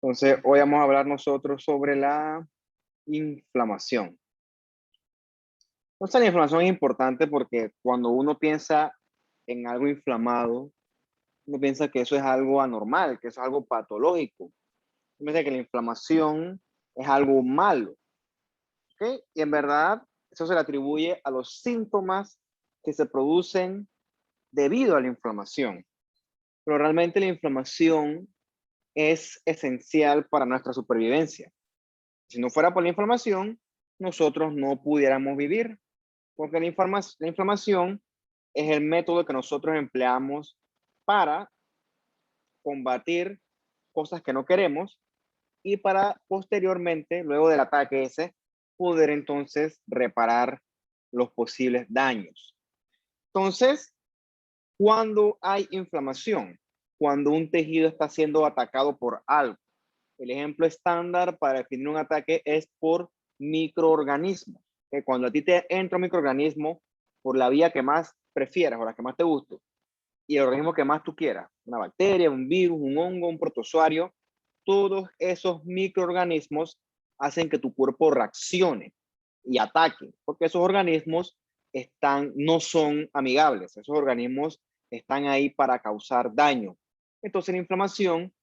Entonces, hoy vamos a hablar nosotros sobre la inflamación. Entonces, la inflamación es importante porque cuando uno piensa en algo inflamado, uno piensa que eso es algo anormal, que eso es algo patológico. Uno piensa que la inflamación es algo malo, ¿ok? Y en verdad, eso se le atribuye a los síntomas que se producen debido a la inflamación. Pero realmente la inflamación es esencial para nuestra supervivencia. Si no fuera por la inflamación, nosotros no pudiéramos vivir, porque la inflamación es el método que nosotros empleamos para combatir cosas que no queremos y para posteriormente, luego del ataque ese, poder entonces reparar los posibles daños. Entonces, cuando hay inflamación, cuando un tejido está siendo atacado por algo, el ejemplo estándar para definir un ataque es por microorganismos. Que cuando a ti te entra un microorganismo por la vía que más prefieras o la que más te guste, y el organismo que más tú quieras, una bacteria, un virus, un hongo, un protozoario, todos esos microorganismos hacen que tu cuerpo reaccione y ataque, porque esos organismos no son amigables, esos organismos están ahí para causar daño. Entonces la inflamación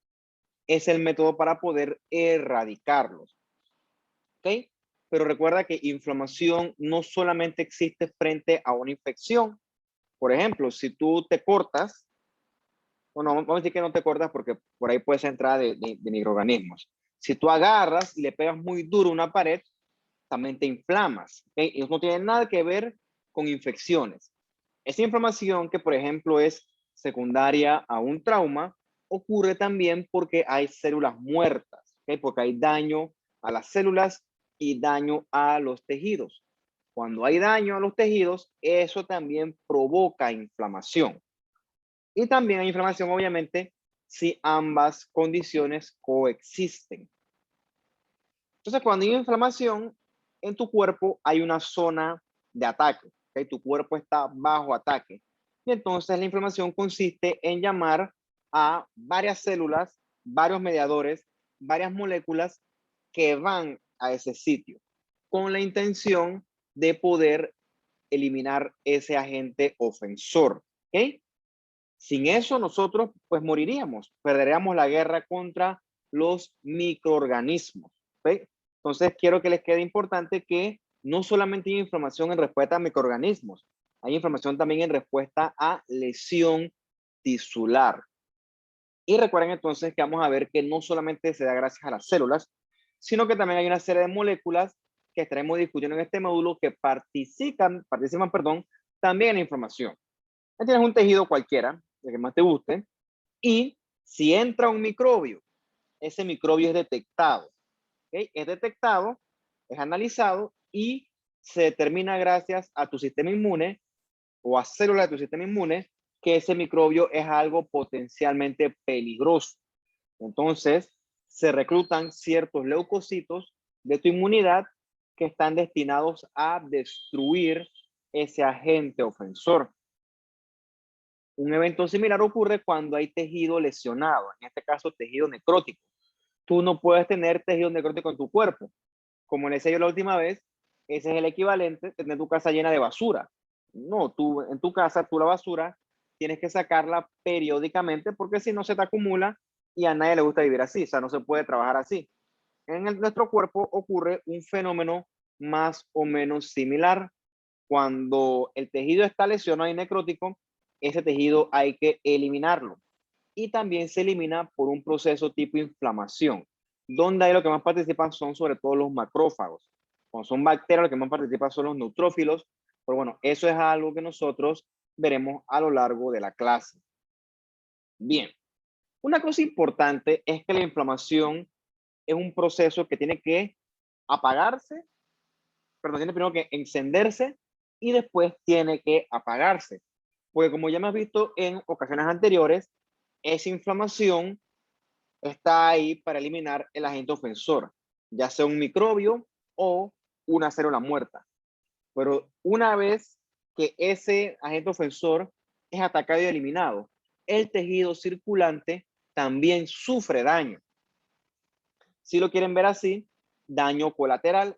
es el método para poder erradicarlos. ¿Ok? Pero recuerda que inflamación no solamente existe frente a una infección. Por ejemplo, si tú te cortas, bueno, vamos a decir que no te cortas porque por ahí puede ser entrada de microorganismos. Si tú agarras y le pegas muy duro a una pared, también te inflamas. ¿Ok? Y eso no tiene nada que ver con infecciones. Esa inflamación que, por ejemplo, es secundaria a un trauma, ocurre también porque hay células muertas, ¿ok? Porque hay daño a las células y daño a los tejidos. Cuando hay daño a los tejidos, eso también provoca inflamación. Y también hay inflamación, obviamente, si ambas condiciones coexisten. Entonces, cuando hay inflamación en tu cuerpo, hay una zona de ataque. ¿Okay? Tu cuerpo está bajo ataque. Y entonces la inflamación consiste en llamar a varias células, varios mediadores, varias moléculas que van a ese sitio con la intención de poder eliminar ese agente ofensor. ¿Okay? Sin eso nosotros pues moriríamos, perderíamos la guerra contra los microorganismos. ¿Okay? Entonces quiero que les quede importante que no solamente hay inflamación en respuesta a microorganismos, hay inflamación también en respuesta a lesión tisular. Y recuerden entonces que vamos a ver que no solamente se da gracias a las células, sino que también hay una serie de moléculas que estaremos discutiendo en este módulo que participan también en la inflamación. Tienes un tejido cualquiera, el que más te guste, y si entra un microbio, ese microbio es detectado. ¿Okay? Es detectado, es analizado y se determina gracias a tu sistema inmune o a células de tu sistema inmune que ese microbio es algo potencialmente peligroso. Entonces, se reclutan ciertos leucocitos de tu inmunidad que están destinados a destruir ese agente ofensor. Un evento similar ocurre cuando hay tejido lesionado, en este caso tejido necrótico. Tú no puedes tener tejido necrótico en tu cuerpo. Como les decía yo la última vez, ese es el equivalente de tener tu casa llena de basura. No, tú en tu casa, tú la basura, tienes que sacarla periódicamente porque si no se te acumula y a nadie le gusta vivir así, o sea, no se puede trabajar así. Nuestro cuerpo ocurre un fenómeno más o menos similar. Cuando el tejido está lesionado y necrótico, ese tejido hay que eliminarlo. Y también se elimina por un proceso tipo inflamación, donde ahí lo que más participan son sobre todo los macrófagos. Cuando son bacterias, lo que más participan son los neutrófilos. Pero bueno, eso es algo que nosotros veremos a lo largo de la clase. Bien, una cosa importante es que la inflamación es un proceso que tiene que apagarse, perdón, tiene primero que encenderse y después tiene que apagarse. Porque como ya hemos visto en ocasiones anteriores, esa inflamación está ahí para eliminar el agente ofensor, ya sea un microbio o una célula muerta. Pero una vez que ese agente ofensor es atacado y eliminado, el tejido circulante también sufre daño. Si lo quieren ver así, daño colateral.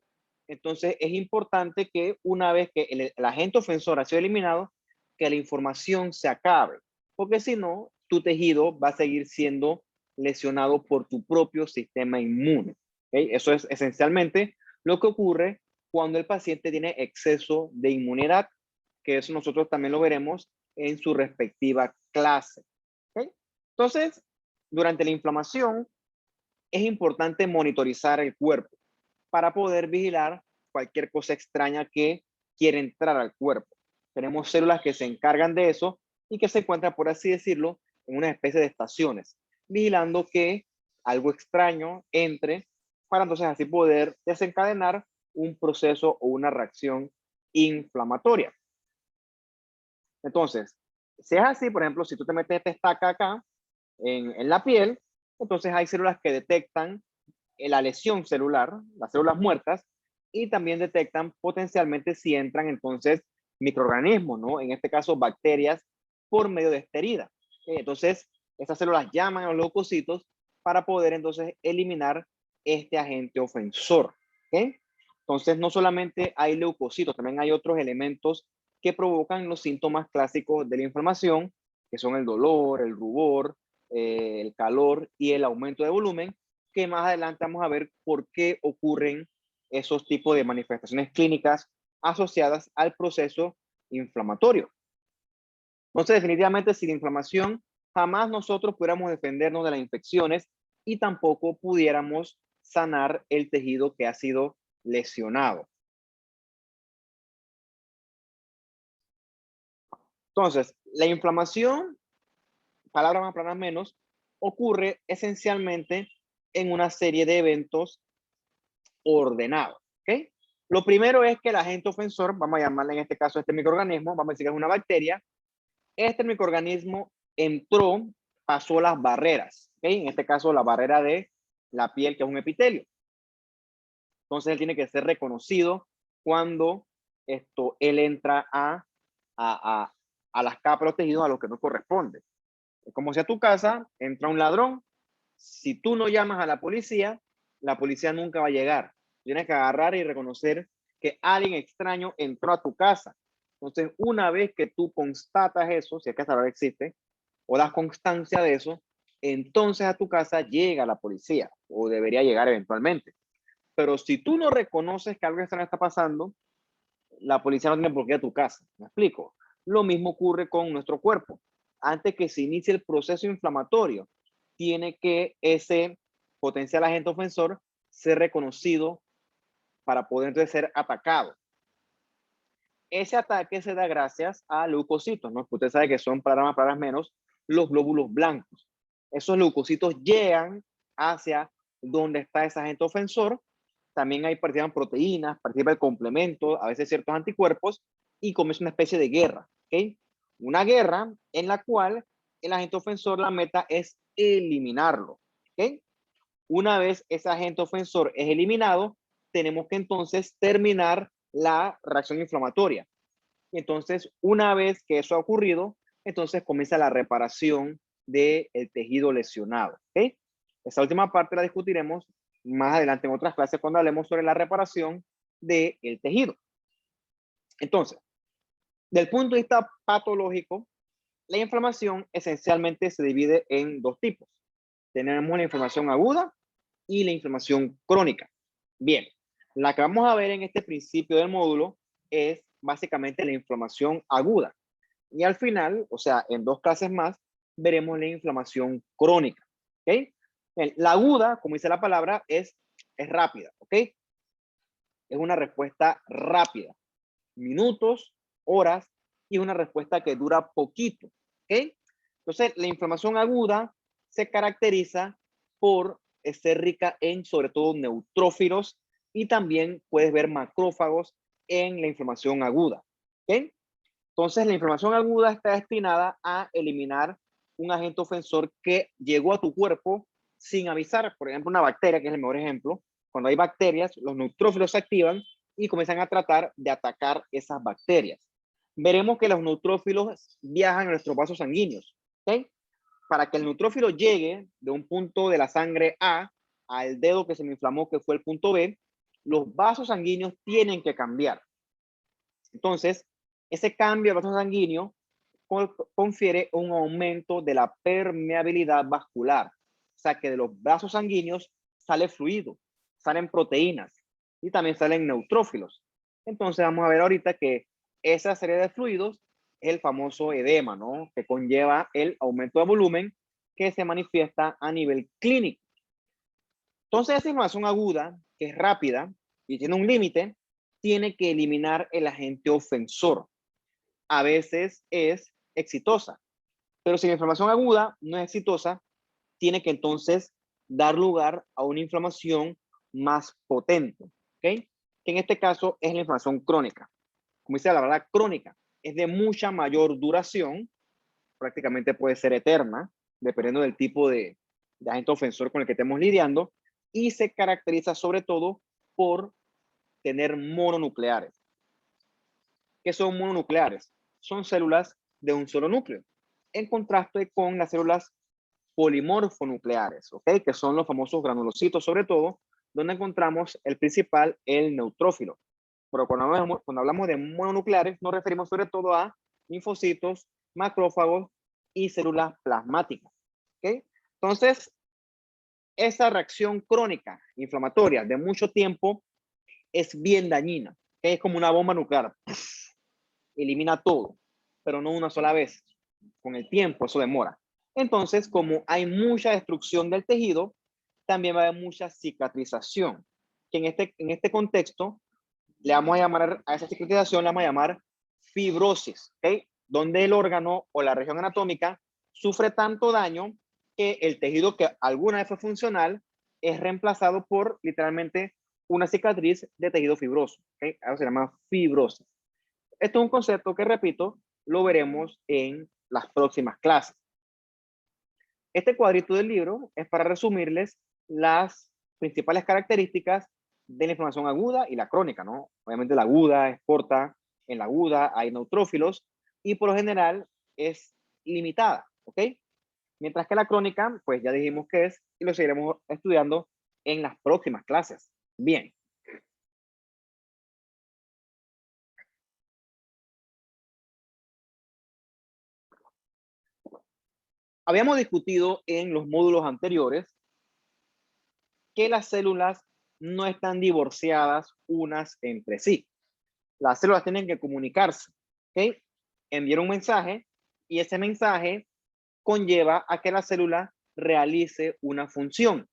Entonces es importante que una vez que el agente ofensor ha sido eliminado, que la información se acabe, porque si no, tu tejido va a seguir siendo lesionado por tu propio sistema inmune. ¿Okay? Eso es esencialmente lo que ocurre cuando el paciente tiene exceso de inmunidad, que eso nosotros también lo veremos en su respectiva clase. ¿Okay? Entonces, durante la inflamación, es importante monitorizar el cuerpo para poder vigilar cualquier cosa extraña que quiere entrar al cuerpo. Tenemos células que se encargan de eso y que se encuentran, por así decirlo, en una especie de estaciones, vigilando que algo extraño entre para entonces así poder desencadenar un proceso o una reacción inflamatoria. Entonces, si es así, por ejemplo, si tú te metes esta estaca acá en la piel, entonces hay células que detectan la lesión celular, las células muertas, y también detectan potencialmente si entran entonces microorganismos, ¿no? En este caso bacterias por medio de esta herida. Entonces, estas células llaman a los leucocitos para poder entonces eliminar este agente ofensor. ¿Okay? Entonces, no solamente hay leucocitos, también hay otros elementos que provocan los síntomas clásicos de la inflamación, que son el dolor, el rubor, el calor y el aumento de volumen, que más adelante vamos a ver por qué ocurren esos tipos de manifestaciones clínicas asociadas al proceso inflamatorio. Entonces, definitivamente, sin inflamación, jamás nosotros pudiéramos defendernos de las infecciones y tampoco pudiéramos sanar el tejido que ha sido lesionado. Entonces, la inflamación, palabras más, palabras menos, ocurre esencialmente en una serie de eventos ordenados. ¿Okay? Lo primero es que el agente ofensor, vamos a llamarle en este caso este microorganismo, vamos a decir que es una bacteria, este microorganismo entró, pasó las barreras, ¿okay? En este caso la barrera de la piel, que es un epitelio. Entonces él tiene que ser reconocido cuando él entra a las capas de los tejidos a los que no corresponde. Es como si a tu casa entra un ladrón, si tú no llamas a la policía nunca va a llegar. Tienes que agarrar y reconocer que alguien extraño entró a tu casa. Entonces, una vez que tú constatas eso, si es que esa verdad existe, o das constancia de eso, entonces a tu casa llega la policía, o debería llegar eventualmente. Pero si tú no reconoces que algo extraño está pasando, la policía no tiene por qué ir a tu casa. ¿Me explico? Lo mismo ocurre con nuestro cuerpo. Antes que se inicie el proceso inflamatorio, tiene que ese potencial agente ofensor ser reconocido para poder entonces ser atacado. Ese ataque se da gracias a leucocitos, ¿no? Usted sabe que son, para más, para menos, los glóbulos blancos. Esos leucocitos llegan hacia donde está ese agente ofensor. También hay participan proteínas, participa el complemento, a veces ciertos anticuerpos, y comienza una especie de guerra. ¿Okay? Una guerra en la cual el agente ofensor, la meta es eliminarlo. ¿Okay? Una vez ese agente ofensor es eliminado, tenemos que entonces terminar la reacción inflamatoria. Entonces, una vez que eso ha ocurrido, entonces comienza la reparación del tejido lesionado. ¿Okay? Esa última parte la discutiremos más adelante en otras clases cuando hablemos sobre la reparación del tejido. Entonces, del punto de vista patológico, la inflamación esencialmente se divide en dos tipos. Tenemos la inflamación aguda y la inflamación crónica. Bien, la que vamos a ver en este principio del módulo es básicamente la inflamación aguda. Y al final, o sea, en dos clases más, veremos la inflamación crónica. ¿Okay? La aguda, como dice la palabra, es rápida. ¿Ok? Es una respuesta rápida. Minutos, horas, y una respuesta que dura poquito. ¿Ok? Entonces, la inflamación aguda se caracteriza por ser rica en, sobre todo, neutrófilos, y también puedes ver macrófagos en la inflamación aguda. ¿Ok? Entonces, la inflamación aguda está destinada a eliminar un agente ofensor que llegó a tu cuerpo sin avisar. Por ejemplo, una bacteria, que es el mejor ejemplo. Cuando hay bacterias, los neutrófilos se activan y comienzan a tratar de atacar esas bacterias. Veremos que los neutrófilos viajan a nuestros vasos sanguíneos. ¿Okay? Para que el neutrófilo llegue de un punto de la sangre A al dedo que se me inflamó, que fue el punto B, los vasos sanguíneos tienen que cambiar. Entonces, ese cambio de vaso sanguíneo confiere un aumento de la permeabilidad vascular. O sea, que de los vasos sanguíneos sale fluido, salen proteínas y también salen neutrófilos. Entonces, vamos a ver ahorita que esa serie de fluidos es el famoso edema, ¿no? Que conlleva el aumento de volumen que se manifiesta a nivel clínico. Entonces, esa inflamación aguda, que es rápida y tiene un límite, tiene que eliminar el agente ofensor. A veces es exitosa, pero si la inflamación aguda no es exitosa, tiene que entonces dar lugar a una inflamación más potente, ¿ok? Que en este caso es la inflamación crónica. Como dice la palabra crónica, es de mucha mayor duración, prácticamente puede ser eterna, dependiendo del tipo de agente ofensor con el que estemos lidiando, y se caracteriza sobre todo por tener mononucleares. ¿Qué son mononucleares? Son células de un solo núcleo, en contraste con las células polimorfonucleares, ¿ok? Que son los famosos granulocitos, sobre todo, donde encontramos el principal, el neutrófilo. Pero cuando hablamos de mononucleares, nos referimos sobre todo a linfocitos, macrófagos y células plasmáticas, ¿ok? Entonces, esa reacción crónica inflamatoria de mucho tiempo es bien dañina, ¿ok? Es como una bomba nuclear. Elimina todo, pero no una sola vez. Con el tiempo eso demora. Entonces, como hay mucha destrucción del tejido, también va a haber mucha cicatrización, que en este contexto le vamos a llamar a esa cicatrización, le vamos a llamar fibrosis, ¿ok? Donde el órgano o la región anatómica sufre tanto daño que el tejido que alguna vez fue funcional es reemplazado por literalmente una cicatriz de tejido fibroso, ¿ok? Eso se llama fibrosis. Esto es un concepto que, repito, lo veremos en las próximas clases. Este cuadrito del libro es para resumirles las principales características de la inflamación aguda y la crónica, ¿no? Obviamente la aguda es corta, en la aguda hay neutrófilos y por lo general es limitada, ¿ok? Mientras que la crónica, pues ya dijimos que es y lo seguiremos estudiando en las próximas clases. Bien. Habíamos discutido en los módulos anteriores que las células no están divorciadas unas entre sí. Las células tienen que comunicarse, ¿ok? Enviar un mensaje y ese mensaje conlleva a que la célula realice una función.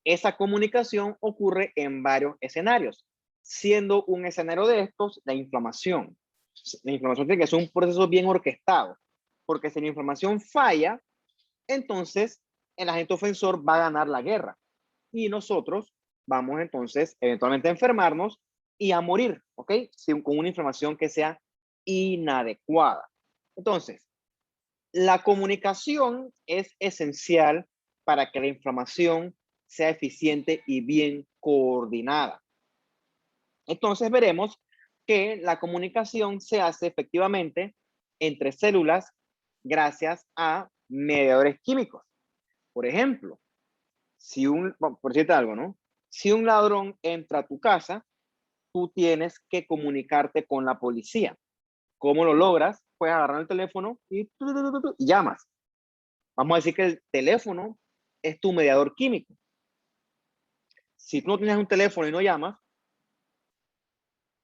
Esa comunicación ocurre en varios escenarios, siendo un escenario de estos la inflamación. La inflamación tiene que ser un proceso bien orquestado, porque si la inflamación falla, entonces el agente ofensor va a ganar la guerra y nosotros vamos entonces eventualmente a enfermarnos y a morir, ¿ok? Con una inflamación que sea inadecuada. Entonces, la comunicación es esencial para que la inflamación sea eficiente y bien coordinada. Entonces veremos que la comunicación se hace efectivamente entre células gracias a mediadores químicos. Por ejemplo, por decirte algo, ¿no? Si un ladrón entra a tu casa, tú tienes que comunicarte con la policía. ¿Cómo lo logras? Puedes agarrar el teléfono y llamas. Vamos a decir que el teléfono es tu mediador químico. Si tú no tienes un teléfono y no llamas,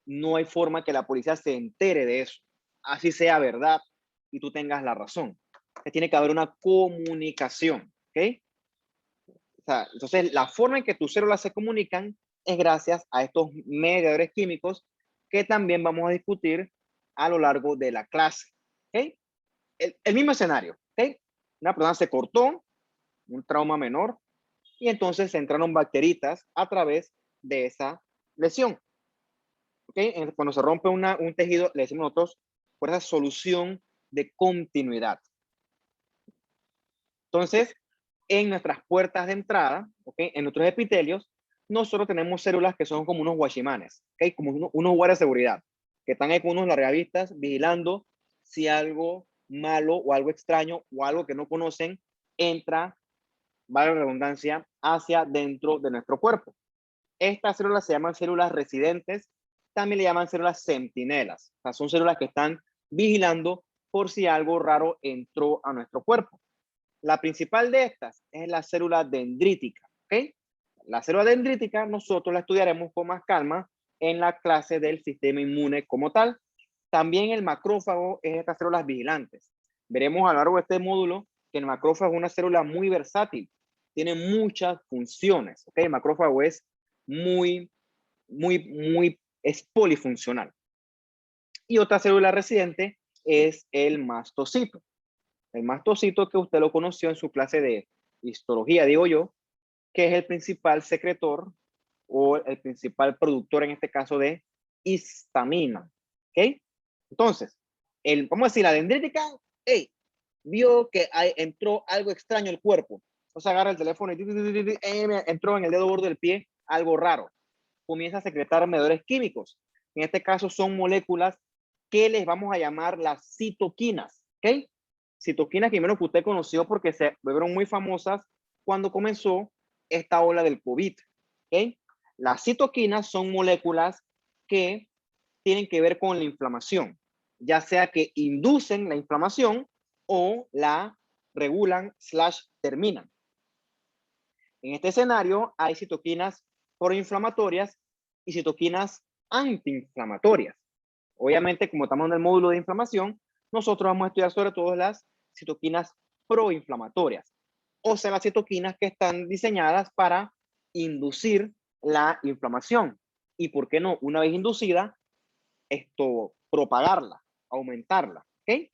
no hay forma que la policía se entere de eso. Así sea verdad y tú tengas la razón. Tiene que haber una comunicación, ¿ok? O sea, entonces, la forma en que tus células se comunican es gracias a estos mediadores químicos que también vamos a discutir a lo largo de la clase. ¿Okay? El mismo escenario. ¿Okay? Una persona se cortó, un trauma menor, y entonces entraron bacteritas a través de esa lesión. ¿Okay? Cuando se rompe un tejido, le decimos nosotros por esa solución de continuidad. Entonces, en nuestras puertas de entrada, ¿okay? En nuestros epitelios, nosotros tenemos células que son como unos guachimanes, ¿okay? Como unos guardias de seguridad, que están ahí con unos largavistas vigilando si algo malo o algo extraño o algo que no conocen entra vale la redundancia, hacia dentro de nuestro cuerpo. Estas células se llaman células residentes, también le llaman células centinelas. O sea, son células que están vigilando por si algo raro entró a nuestro cuerpo. La principal de estas es la célula dendrítica, ¿ok? La célula dendrítica nosotros la estudiaremos con más calma en la clase del sistema inmune como tal. También el macrófago es estas células vigilantes. Veremos a lo largo de este módulo que el macrófago es una célula muy versátil, tiene muchas funciones, ¿ok? El macrófago es es polifuncional. Y otra célula residente es el mastocito. El mastocito que usted lo conoció en su clase de histología, digo yo, que es el principal secretor o el principal productor en este caso de histamina. ¿Ok? Entonces, vamos a decir, la dendrítica, hey, vio que entró algo extraño al cuerpo. Entonces agarra el teléfono y entró en el dedo gordo del pie algo raro. Comienza a secretar mediadores químicos. En este caso son moléculas que les vamos a llamar las citoquinas. ¿Ok? Citoquinas que primero que usted conoció porque se volvieron muy famosas cuando comenzó esta ola del COVID. ¿Ok? Las citoquinas son moléculas que tienen que ver con la inflamación, ya sea que inducen la inflamación o la regulan / terminan. En este escenario hay citoquinas proinflamatorias y citoquinas antiinflamatorias. Obviamente, como estamos en el módulo de inflamación, nosotros vamos a estudiar sobre todo las citoquinas proinflamatorias, o sea, las citoquinas que están diseñadas para inducir la inflamación. Y por qué no, una vez inducida, propagarla, aumentarla. ¿Ok?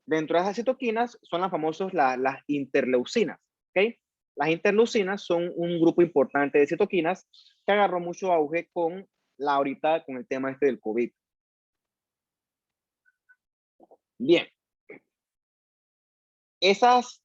Dentro de esas citoquinas son las famosas las interleucinas. ¿Ok? Las interleucinas son un grupo importante de citoquinas que agarró mucho auge con ahorita con el tema este del COVID. Bien. Esas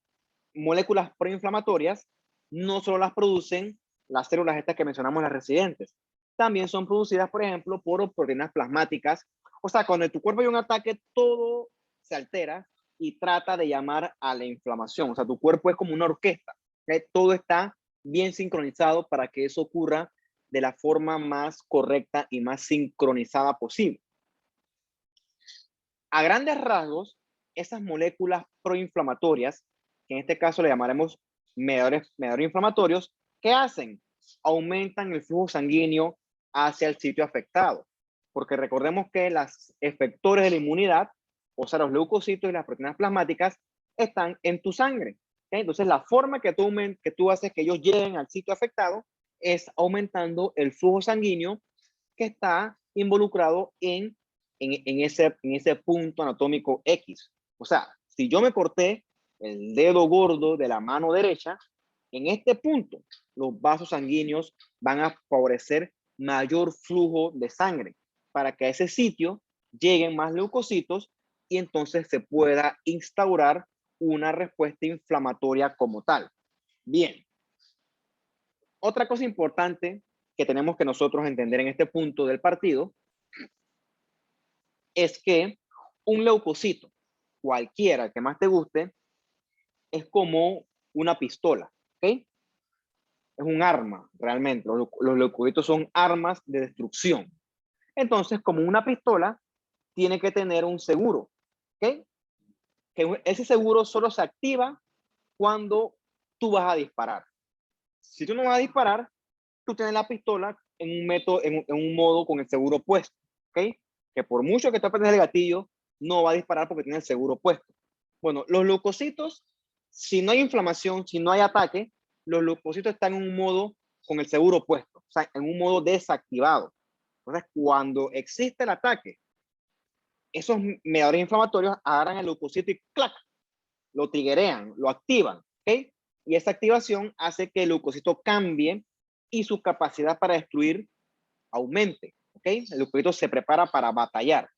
moléculas proinflamatorias no solo las producen las células estas que mencionamos, las residentes, también son producidas, por ejemplo, por proteínas plasmáticas. O sea, cuando en tu cuerpo hay un ataque, todo se altera y trata de llamar a la inflamación. O sea, tu cuerpo es como una orquesta, ¿okay? Todo está bien sincronizado para que eso ocurra de la forma más correcta y más sincronizada posible. A grandes rasgos, esas moléculas proinflamatorias, que en este caso le llamaremos mediadores inflamatorios, ¿qué hacen? Aumentan el flujo sanguíneo hacia el sitio afectado. Porque recordemos que los efectores de la inmunidad, o sea, los leucocitos y las proteínas plasmáticas, están en tu sangre. ¿Okay? Entonces, la forma que tú haces que ellos lleguen al sitio afectado es aumentando el flujo sanguíneo que está involucrado en ese punto anatómico X. O sea, si yo me corté el dedo gordo de la mano derecha, en este punto los vasos sanguíneos van a favorecer mayor flujo de sangre para que a ese sitio lleguen más leucocitos y entonces se pueda instaurar una respuesta inflamatoria como tal. Bien. Otra cosa importante que tenemos que nosotros entender en este punto del partido es que un leucocito, cualquiera que más te guste, es como una pistola, ¿ok? Es un arma, realmente. Los leucocitos son armas de destrucción. Entonces, como una pistola, tiene que tener un seguro, ¿ok? Que ese seguro solo se activa cuando tú vas a disparar. Si tú no vas a disparar, tú tienes la pistola en un modo con el seguro puesto, ¿ok? Que por mucho que tú apretes el gatillo, no va a disparar porque tiene el seguro puesto. Bueno, los leucocitos, si no hay inflamación, si no hay ataque, los leucocitos están en un modo con el seguro puesto, o sea, en un modo desactivado. Entonces, cuando existe el ataque, esos mediadores inflamatorios agarran el leucocito y ¡clac! Lo triggerean, lo activan, ¿ok? Y esa activación hace que el leucocito cambie y su capacidad para destruir aumente, ¿ok? El leucocito se prepara para batallar.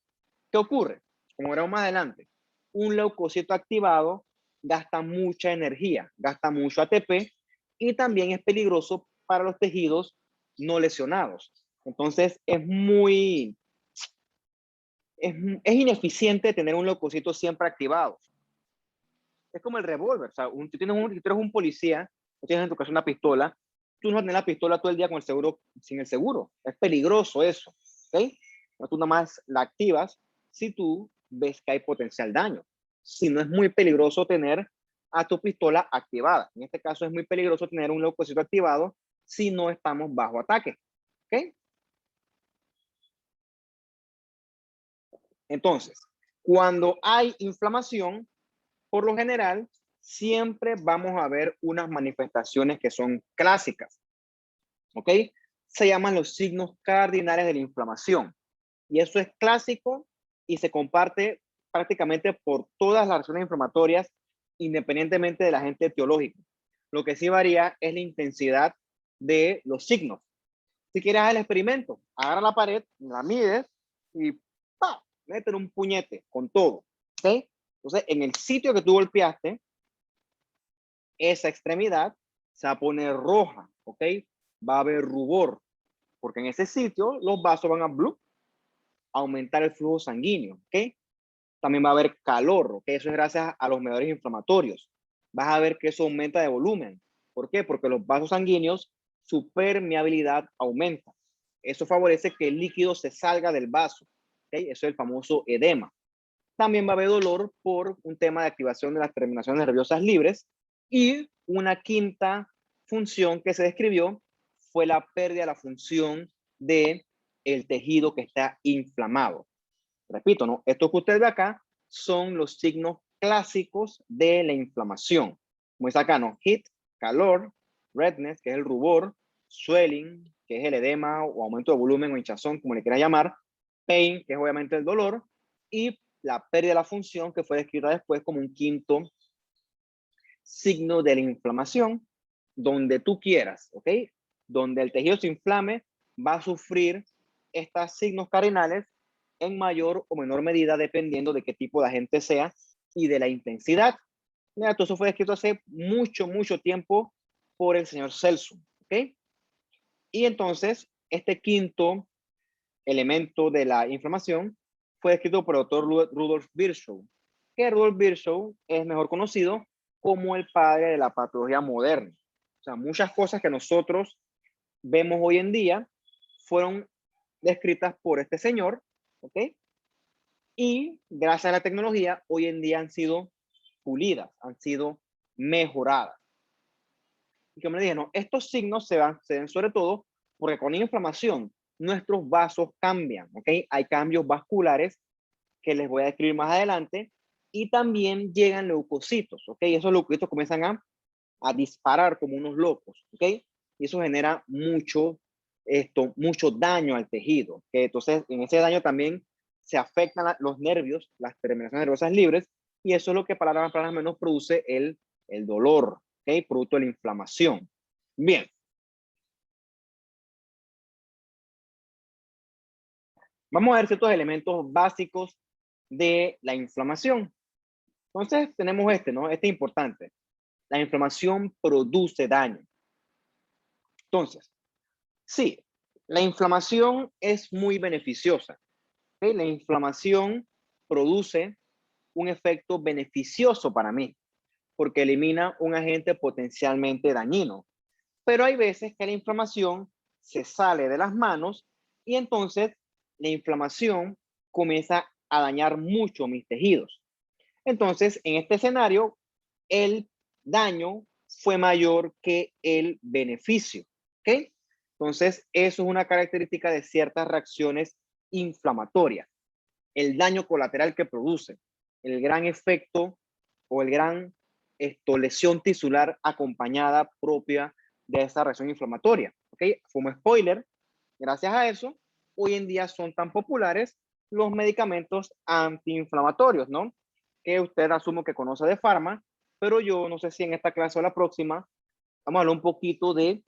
¿Qué ocurre? Como veremos más adelante, un leucocito activado gasta mucha energía, gasta mucho ATP y también es peligroso para los tejidos no lesionados. Entonces es ineficiente tener un leucocito siempre activado. Es como el revólver, o sea, tú eres un policía tienes en tu casa una pistola, tú no vas a tener la pistola todo el día con el seguro, sin el seguro. Es peligroso eso, ¿ok? No, tú nada más la activas si tú ves que hay potencial daño. Si no, es muy peligroso tener a tu pistola activada. En este caso es muy peligroso tener un leucocito activado si no estamos bajo ataque, ¿ok? Entonces, cuando hay inflamación, por lo general, siempre vamos a ver unas manifestaciones que son clásicas, ¿ok? Se llaman los signos cardinales de la inflamación. Y eso es clásico y se comparte prácticamente por todas las reacciones inflamatorias, independientemente del agente etiológico. Lo que sí varía es la intensidad de los signos. Si quieres hacer el experimento, agarra la pared, la mides y ¡pa! Métele un puñete con todo. ¿Ok? Entonces, en el sitio que tú golpeaste, esa extremidad se va a poner roja. ¿Ok? Va a haber rubor, porque en ese sitio los vasos van a aumentar el flujo sanguíneo. ¿Ok? También va a haber calor. ¿Ok? Eso es gracias a los medidores inflamatorios. Vas a ver que eso aumenta de volumen. ¿Por qué? Porque los vasos sanguíneos, su permeabilidad aumenta. Eso favorece que el líquido se salga del vaso. ¿Okay? Eso es el famoso edema. También va a haber dolor por un tema de activación de las terminaciones nerviosas libres. Y una quinta función que se describió fue la pérdida de la función del tejido que está inflamado. Repito, ¿no? Esto que usted ve acá son los signos clásicos de la inflamación. Como es acá, ¿no? Heat, calor, redness, que es el rubor, swelling, que es el edema o aumento de volumen o hinchazón, como le quiera llamar, pain, que es obviamente el dolor, y la pérdida de la función, que fue descrita después como un quinto signo de la inflamación, donde tú quieras, ¿ok? Donde el tejido se inflame, va a sufrir estos signos cardinales en mayor o menor medida, dependiendo de qué tipo de agente sea y de la intensidad. Mira, todo eso fue descrito hace mucho, mucho tiempo por el señor Celso, ¿ok? Y entonces, este quinto elemento de la inflamación fue descrito por el doctor Rudolf Virchow, que Rudolf Virchow es mejor conocido como el padre de la patología moderna. O sea, muchas cosas que nosotros vemos hoy en día fueron descritas por este señor, ¿ok? Y gracias a la tecnología, hoy en día han sido pulidas, han sido mejoradas. Y como le dije, no, estos signos se ven sobre todo porque con inflamación nuestros vasos cambian, ¿ok? Hay cambios vasculares que les voy a describir más adelante y también llegan leucocitos, ¿ok? Esos leucocitos comienzan a disparar como unos locos, ¿ok? Y eso genera mucho daño al tejido, ¿ok? Entonces, en ese daño también se afectan los nervios, las terminaciones nerviosas libres, y eso es lo que para menos produce el dolor, ¿ok? Producto de la inflamación. Bien, vamos a ver ciertos elementos básicos de la inflamación. Entonces, tenemos este, ¿no? Este es importante. La inflamación produce daño. Entonces, sí, la inflamación es muy beneficiosa. ¿Okay? La inflamación produce un efecto beneficioso para mí, porque elimina un agente potencialmente dañino. Pero hay veces que la inflamación se sale de las manos y entonces la inflamación comienza a dañar mucho mis tejidos. Entonces, en este escenario, el daño fue mayor que el beneficio. ¿Ok? Entonces, eso es una característica de ciertas reacciones inflamatorias. El daño colateral que produce, el gran efecto o el gran lesión tisular acompañada propia de esa reacción inflamatoria. ¿Ok? Como spoiler, gracias a eso, hoy en día son tan populares los medicamentos antiinflamatorios, ¿no? Que usted asumo que conoce de farma, pero yo no sé si en esta clase o la próxima vamos a hablar un poquito de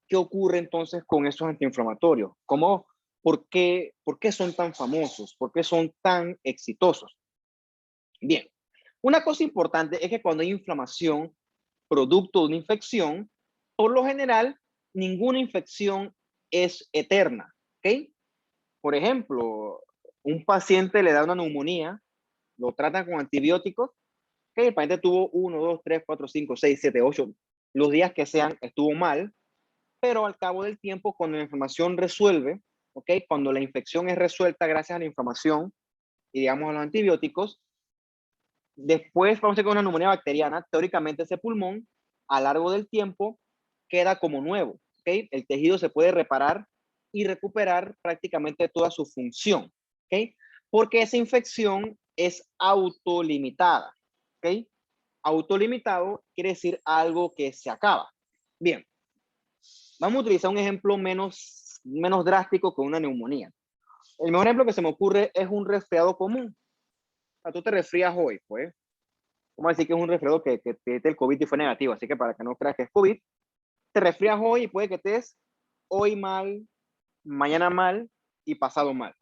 qué ocurre entonces con esos antiinflamatorios, por qué son tan famosos, por qué son tan exitosos. Bien, una cosa importante es que cuando hay inflamación producto de una infección, por lo general, ninguna infección es eterna, ¿ok? Por ejemplo, un paciente le da una neumonía, lo tratan con antibióticos, ¿ok? El paciente tuvo 1, 2, 3, 4, 5, 6, 7, 8. los días que sean, estuvo mal, pero al cabo del tiempo, cuando la inflamación resuelve, ¿ok? Cuando la infección es resuelta gracias a la inflamación y digamos a los antibióticos, después vamos a tener una neumonía bacteriana, teóricamente ese pulmón a lo largo del tiempo queda como nuevo, ¿ok? El tejido se puede reparar y recuperar prácticamente toda su función, ¿ok? Porque esa infección es autolimitada, ¿ok? Autolimitado quiere decir algo que se acaba. Bien, vamos a utilizar un ejemplo menos drástico que una neumonía. El mejor ejemplo que se me ocurre es un resfriado común. O sea, tú te resfrías hoy, pues. Vamos a decir que es un resfriado que te el COVID y fue negativo, así que para que no creas que es COVID, te resfrías hoy y puede que estés hoy mal, mañana mal y pasado mal.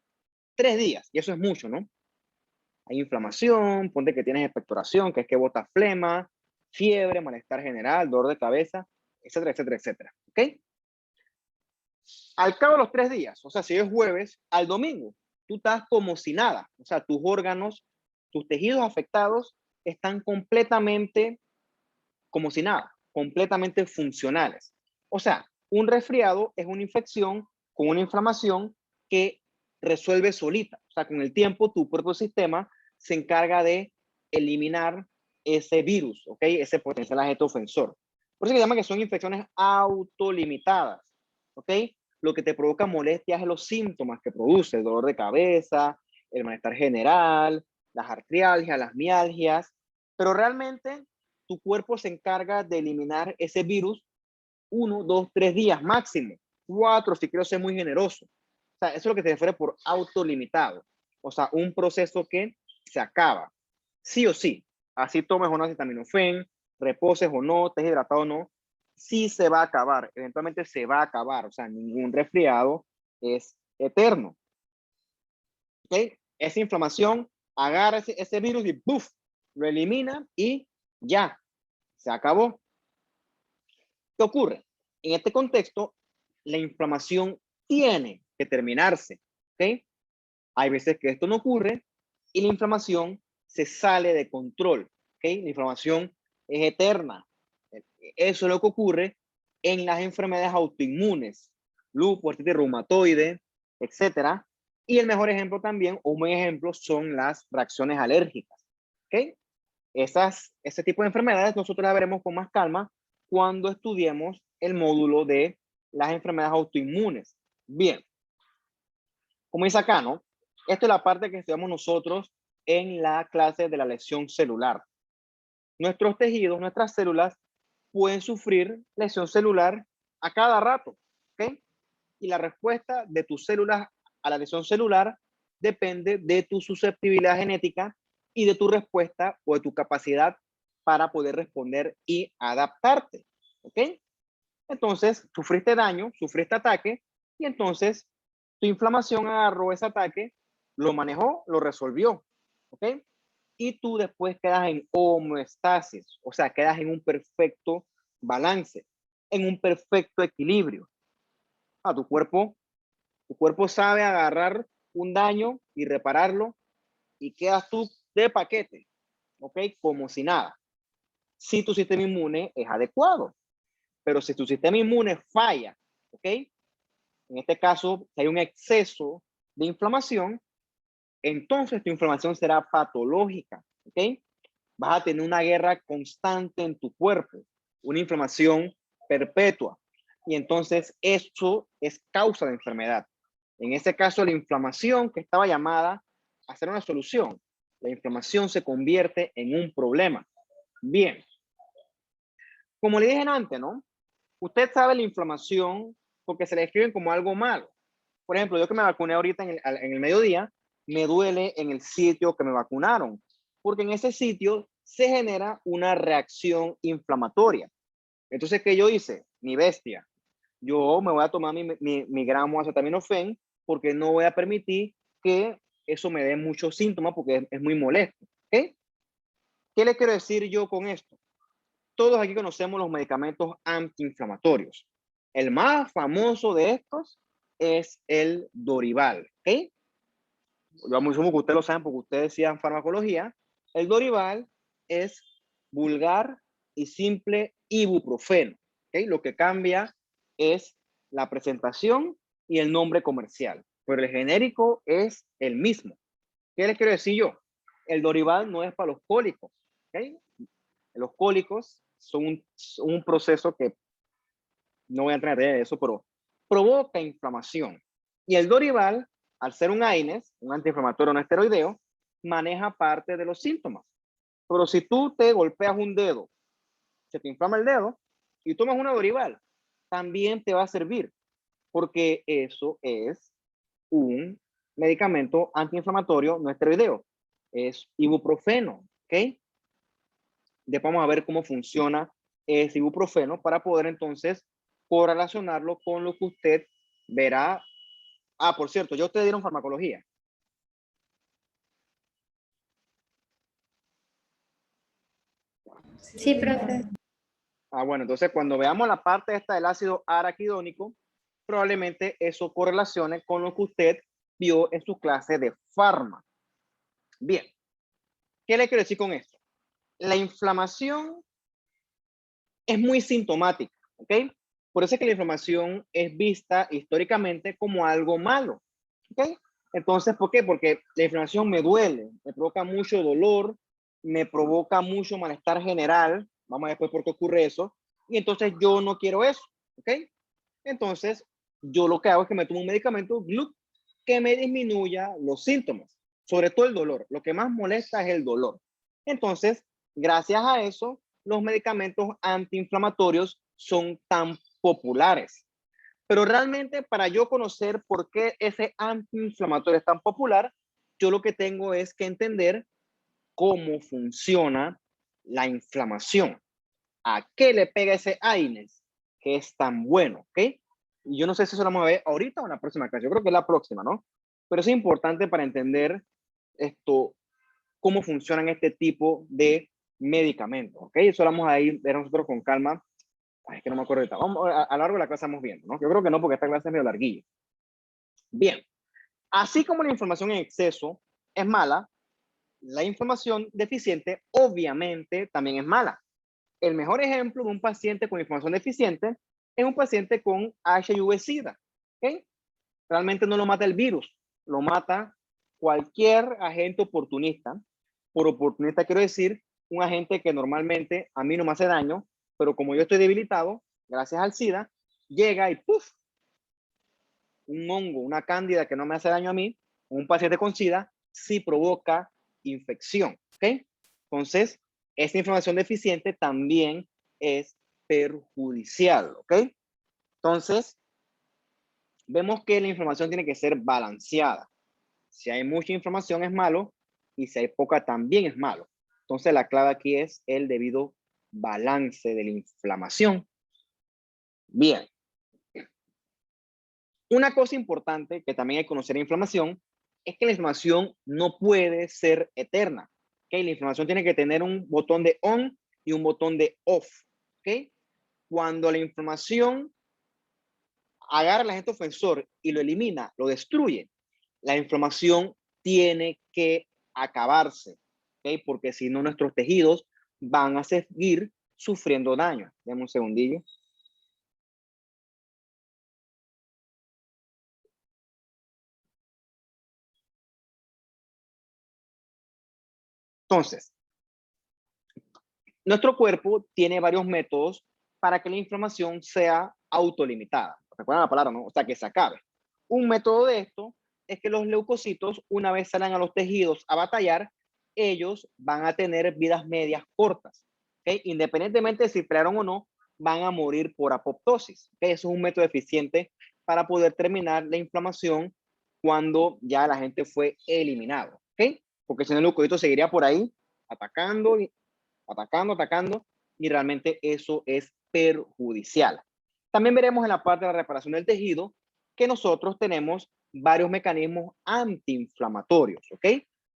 3 días, y eso es mucho, ¿no? Hay inflamación, ponte que tienes expectoración, que es que botas flema, fiebre, malestar general, dolor de cabeza, etcétera, etcétera, etcétera. ¿Ok? Al cabo de los 3 días, o sea, si es jueves, al domingo, tú estás como si nada. O sea, tus órganos, tus tejidos afectados están completamente como si nada, completamente funcionales. O sea, un resfriado es una infección con una inflamación que resuelve solita. O sea, con el tiempo tu propio sistema se encarga de eliminar ese virus, ¿ok? Ese potencial agente ofensor. Por eso se llama que son infecciones autolimitadas, ¿ok? Lo que te provoca molestias es los síntomas que produce, el dolor de cabeza, el malestar general, las artrialgias, las mialgias, pero realmente tu cuerpo se encarga de eliminar ese virus 1, 2, 3 días máximo, 4 si quiero ser muy generoso. O sea, eso es lo que se refiere por autolimitado. O sea, un proceso que se acaba, sí o sí. Así tomes o no acetaminofén, reposes o no, estés hidratado o no, sí se va a acabar, eventualmente se va a acabar. O sea, ningún resfriado es eterno. ¿Ok? Esa inflamación agarra ese virus y ¡buf! Lo elimina y ya, se acabó. ¿Qué ocurre? En este contexto, la inflamación tiene que terminarse. ¿Ok? Hay veces que esto no ocurre y la inflamación se sale de control. ¿Ok? La inflamación es eterna. Eso es lo que ocurre en las enfermedades autoinmunes, lupus, artritis reumatoide, etcétera. Y el mejor ejemplo también, o un buen ejemplo, son las reacciones alérgicas. ¿Ok? Ese tipo de enfermedades nosotros las veremos con más calma cuando estudiemos el módulo de las enfermedades autoinmunes. Bien, como dice acá, ¿no? Esta es la parte que estudiamos nosotros en la clase de la lesión celular. Nuestros tejidos, nuestras células pueden sufrir lesión celular a cada rato, ¿ok? Y la respuesta de tus células a la lesión celular depende de tu susceptibilidad genética y de tu respuesta o de tu capacidad para poder responder y adaptarte, ¿ok? Entonces, sufriste daño, sufriste ataque, y entonces tu inflamación agarró ese ataque, lo manejó, lo resolvió, ¿ok? Y tú después quedas en homeostasis, o sea, quedas en un perfecto balance, en un perfecto equilibrio. A tu cuerpo sabe agarrar un daño y repararlo y quedas tú de paquete, ¿ok? Como si nada. Si tu sistema inmune es adecuado, pero si tu sistema inmune falla, ¿ok? En este caso, si hay un exceso de inflamación, entonces tu inflamación será patológica, ¿ok? Vas a tener una guerra constante en tu cuerpo, una inflamación perpetua. Y entonces eso es causa de enfermedad. En este caso, la inflamación que estaba llamada a ser una solución, la inflamación se convierte en un problema. Bien, como le dije antes, ¿no? Usted sabe la inflamación porque se le describen como algo malo. Por ejemplo, yo que me vacuné ahorita en el mediodía, me duele en el sitio que me vacunaron, porque en ese sitio se genera una reacción inflamatoria. Entonces, ¿qué yo hice? Mi bestia. Yo me voy a tomar mi gramo de acetaminofén porque no voy a permitir que eso me dé muchos síntomas porque es muy molesto. ¿Ok? ¿Qué le quiero decir yo con esto? Todos aquí conocemos los medicamentos antiinflamatorios. El más famoso de estos es el Dorival. ¿Ok? Yo asumo que ustedes lo saben porque ustedes decían farmacología. El Dorival es vulgar y simple ibuprofeno. ¿Okay? Lo que cambia es la presentación y el nombre comercial, pero el genérico es el mismo. ¿Qué les quiero decir yo? El Dorival no es para los cólicos. ¿Okay? Los cólicos son un proceso que no voy a entrar en eso, pero provoca inflamación. Y el Dorival, al ser un AINES, un antiinflamatorio no esteroideo, maneja parte de los síntomas. Pero si tú te golpeas un dedo, se te inflama el dedo y tomas una Dorival, también te va a servir, porque eso es un medicamento antiinflamatorio no esteroideo. Es ibuprofeno, ¿ok? Después vamos a ver cómo funciona ese ibuprofeno para poder entonces correlacionarlo con lo que usted verá. Ah, por cierto, ya ustedes dieron farmacología. Sí, profe. Ah, bueno, entonces cuando veamos la parte esta del ácido araquidónico, probablemente eso correlacione con lo que usted vio en su clase de farma. Bien, ¿qué le quiero decir con esto? La inflamación es muy sintomática, ¿ok? Por eso es que la inflamación es vista históricamente como algo malo, ¿ok? Entonces, ¿por qué? Porque la inflamación me duele, me provoca mucho dolor, me provoca mucho malestar general, vamos a ver después por qué ocurre eso, y entonces yo no quiero eso, ¿ok? Entonces, yo lo que hago es que me tomo un medicamento que me disminuya los síntomas, sobre todo el dolor. Lo que más molesta es el dolor. Entonces, gracias a eso, los medicamentos antiinflamatorios son tan populares. Pero realmente para yo conocer por qué ese antiinflamatorio es tan popular, yo lo que tengo es que entender cómo funciona la inflamación. ¿A qué le pega ese AINES que es tan bueno? ¿Ok? Y yo no sé si eso lo vamos a ver ahorita o en la próxima clase. Yo creo que es la próxima, ¿no? Pero es importante para entender esto, cómo funcionan este tipo de medicamentos. ¿Ok? Eso lo vamos a ir ver nosotros con calma. Ay, es que no me acuerdo ahorita. Vamos, a lo largo de la clase vamos viendo, ¿no? Yo creo que no, porque esta clase es medio larguilla. Bien. Así como la información en exceso es mala, la información deficiente obviamente también es mala. El mejor ejemplo de un paciente con inflamación deficiente es un paciente con HIV-Sida. ¿Okay? Realmente no lo mata el virus, lo mata cualquier agente oportunista. Por oportunista quiero decir un agente que normalmente a mí no me hace daño, pero como yo estoy debilitado, gracias al SIDA, llega y ¡puf! Un hongo, una cándida que no me hace daño a mí, un paciente con SIDA, sí provoca infección. ¿Ok? Entonces, esta inflamación deficiente también es perjudicial. ¿Ok? Entonces, vemos que la inflamación tiene que ser balanceada. Si hay mucha inflamación es malo y si hay poca también es malo. Entonces, la clave aquí es el debido balance de la inflamación. Bien. Una cosa importante que también hay que conocer la inflamación es que la inflamación no puede ser eterna. ¿Okay? La inflamación tiene que tener un botón de on y un botón de off. ¿Okay? Cuando la inflamación agarra al agente ofensor y lo elimina, lo destruye, la inflamación tiene que acabarse. ¿Okay? Porque si no, nuestros tejidos van a seguir sufriendo daño. Deme un segundillo. Entonces, nuestro cuerpo tiene varios métodos para que la inflamación sea autolimitada. ¿Recuerdan la palabra, no? O sea, que se acabe. Un método de esto es que los leucocitos, una vez salgan a los tejidos a batallar, ellos van a tener vidas medias cortas. ¿Okay? Independientemente de si pelearon o no, van a morir por apoptosis. ¿Okay? Eso es un método eficiente para poder terminar la inflamación cuando ya la gente fue eliminado. ¿Okay? Porque si no, el leucocito seguiría por ahí atacando y atacando, y realmente eso es perjudicial. También veremos en la parte de la reparación del tejido que nosotros tenemos varios mecanismos antiinflamatorios, ¿ok?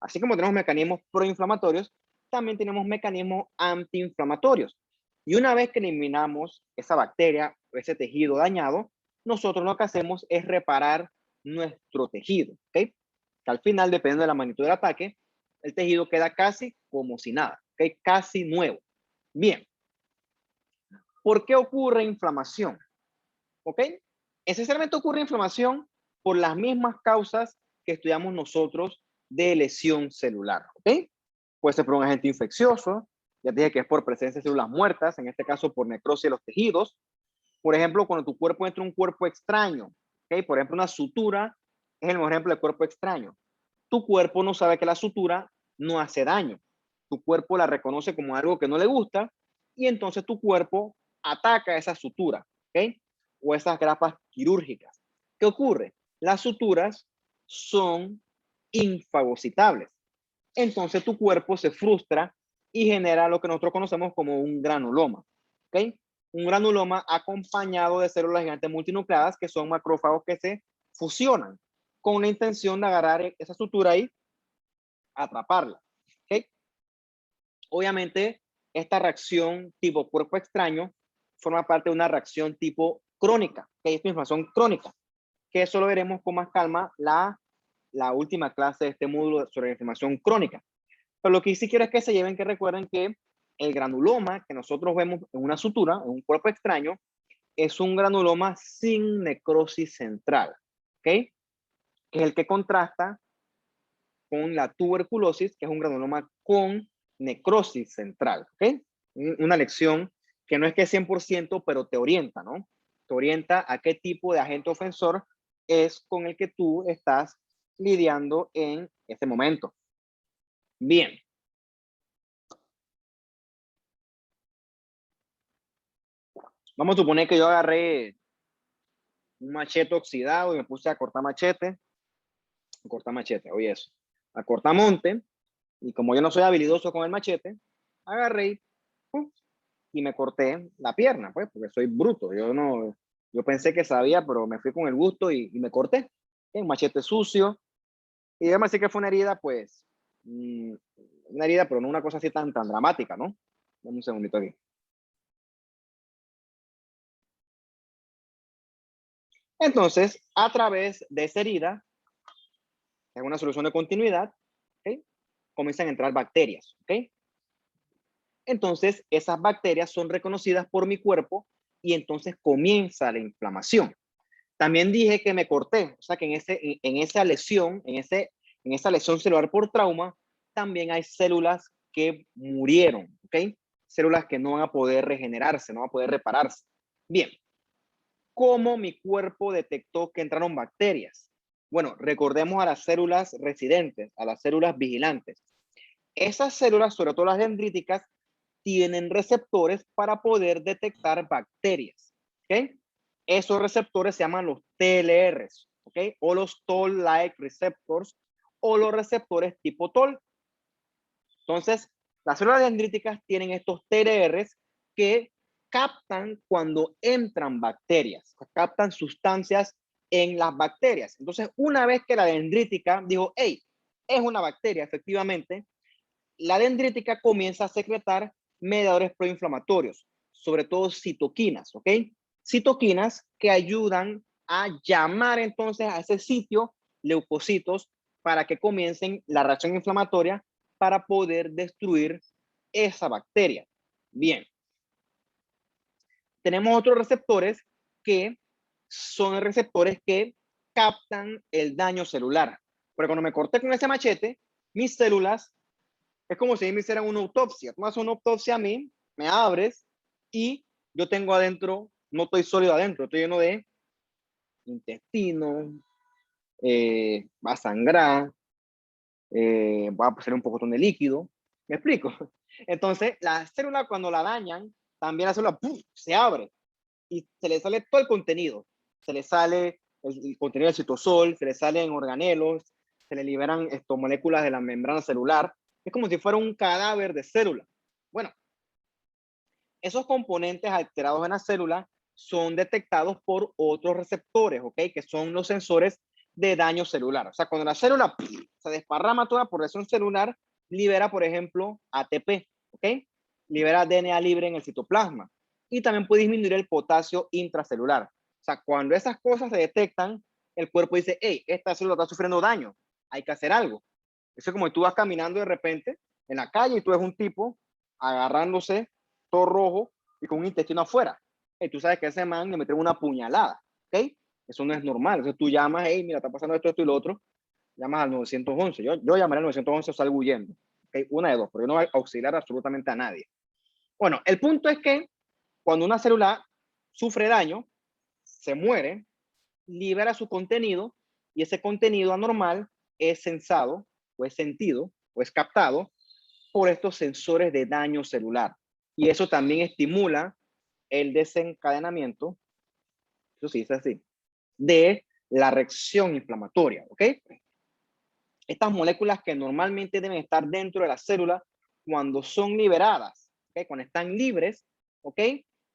Así como tenemos mecanismos proinflamatorios, también tenemos mecanismos antiinflamatorios. Y una vez que eliminamos esa bacteria o ese tejido dañado, nosotros lo que hacemos es reparar nuestro tejido, ¿ok? Que al final, dependiendo de la magnitud del ataque, el tejido queda casi como si nada, ¿ok? Casi nuevo. Bien, ¿Por qué ocurre inflamación? ¿Ok? Esencialmente ocurre inflamación por las mismas causas que estudiamos nosotros de lesión celular. ¿Ok? Puede ser por un agente infeccioso, ya te dije que es por presencia de células muertas, en este caso por necrosis de los tejidos. Por ejemplo, cuando tu cuerpo entra un cuerpo extraño, ¿ok? Por ejemplo, una sutura es el mejor ejemplo de cuerpo extraño. Tu cuerpo no sabe que la sutura no hace daño. Tu cuerpo la reconoce como algo que no le gusta y entonces tu cuerpo ataca esa sutura, ¿ok? O esas grapas quirúrgicas. ¿Qué ocurre? Las suturas son infagocitables. Entonces tu cuerpo se frustra y genera lo que nosotros conocemos como un granuloma, ¿ok? Un granuloma acompañado de células gigantes multinucleadas que son macrófagos que se fusionan con la intención de agarrar esa sutura y atraparla, ¿ok? Obviamente, esta reacción tipo cuerpo extraño forma parte de una reacción tipo crónica, que es inflamación crónica, que eso lo veremos con más calma la última clase de este módulo sobre la inflamación crónica. Pero lo que sí quiero es que se lleven, que recuerden que el granuloma que nosotros vemos en una sutura, en un cuerpo extraño, es un granuloma sin necrosis central, ¿ok? Que es el que contrasta con la tuberculosis, que es un granuloma con necrosis central, ¿ok? Una lección que no es que es 100%, pero te orienta, ¿no? Te orienta a qué tipo de agente ofensor es con el que tú estás lidiando en este momento. Bien. Vamos a suponer que yo agarré un machete oxidado y me puse a cortar machete, oye eso, a cortar monte, y como yo no soy habilidoso con el machete, agarré y, y me corté la pierna, pues, porque soy bruto, yo pensé que sabía, pero me fui con el gusto y me corté, un machete sucio, y además sí que fue una herida, pues, una herida, pero no una cosa así tan dramática, ¿no? Dame un segundito aquí. Entonces, a través de esa herida, es una solución de continuidad, ¿ok? Comienzan a entrar bacterias, ¿ok? Entonces, esas bacterias son reconocidas por mi cuerpo y entonces comienza la inflamación. También dije que me corté, o sea que en esa lesión, en esa lesión celular por trauma, también hay células que murieron, ¿ok? Células que no van a poder regenerarse, no van a poder repararse. Bien, ¿cómo mi cuerpo detectó que entraron bacterias? Bueno, recordemos a las células residentes, a las células vigilantes. Esas células, sobre todo las dendríticas, tienen receptores para poder detectar bacterias, ¿ok? Esos receptores se llaman los TLRs, ¿ok? O los Toll-like receptors, o los receptores tipo Toll. Entonces, las células dendríticas tienen estos TLRs que captan cuando entran bacterias, captan sustancias en las bacterias. Entonces, una vez que la dendrítica dijo, hey, es una bacteria, efectivamente, la dendrítica comienza a secretar mediadores proinflamatorios, sobre todo citoquinas, ¿ok? Citoquinas que ayudan a llamar entonces a ese sitio leucocitos para que comiencen la reacción inflamatoria para poder destruir esa bacteria. Bien, tenemos otros receptores que son receptores que captan el daño celular. Pero cuando me corté con ese machete, mis células es como si me hicieran una autopsia. Tú me haces una autopsia a mí, me abres y yo tengo adentro, no estoy sólido adentro, estoy lleno de intestino, va a sangrar, va a pasar un poco de líquido. ¿Me explico? Entonces, la célula cuando la dañan, también la célula ¡puf!, se abre y se le sale todo el contenido. Se le sale el contenido del citosol, se le salen organelos, se le liberan moléculas de la membrana celular. Es como si fuera un cadáver de célula. Bueno, esos componentes alterados en la célula son detectados por otros receptores, ¿ok? Que son los sensores de daño celular. O sea, cuando la célula se desparrama toda por lesión celular, libera, por ejemplo, ATP, ¿ok? Libera DNA libre en el citoplasma. Y también puede disminuir el potasio intracelular. O sea, cuando esas cosas se detectan, el cuerpo dice, hey, esta célula está sufriendo daño, hay que hacer algo. Eso es como si tú vas caminando de repente en la calle y tú ves un tipo agarrándose todo rojo y con un intestino afuera. Y tú sabes que a ese man le metieron una puñalada, ¿ok? Eso no es normal. Entonces tú llamas, hey, mira, está pasando esto, esto y lo otro, llamas al 911. Yo llamaré al 911 o salgo huyendo. ¿Okay? Una de dos, pero yo no voy a auxiliar absolutamente a nadie. Bueno, el punto es que cuando una célula sufre daño, se muere, libera su contenido y ese contenido anormal es sensado o es sentido o es captado por estos sensores de daño celular. Y eso también estimula el desencadenamiento, eso sí es así, de la reacción inflamatoria, ¿ok? Estas moléculas que normalmente deben estar dentro de la célula, cuando son liberadas, ¿ok? Cuando están libres, ¿ok?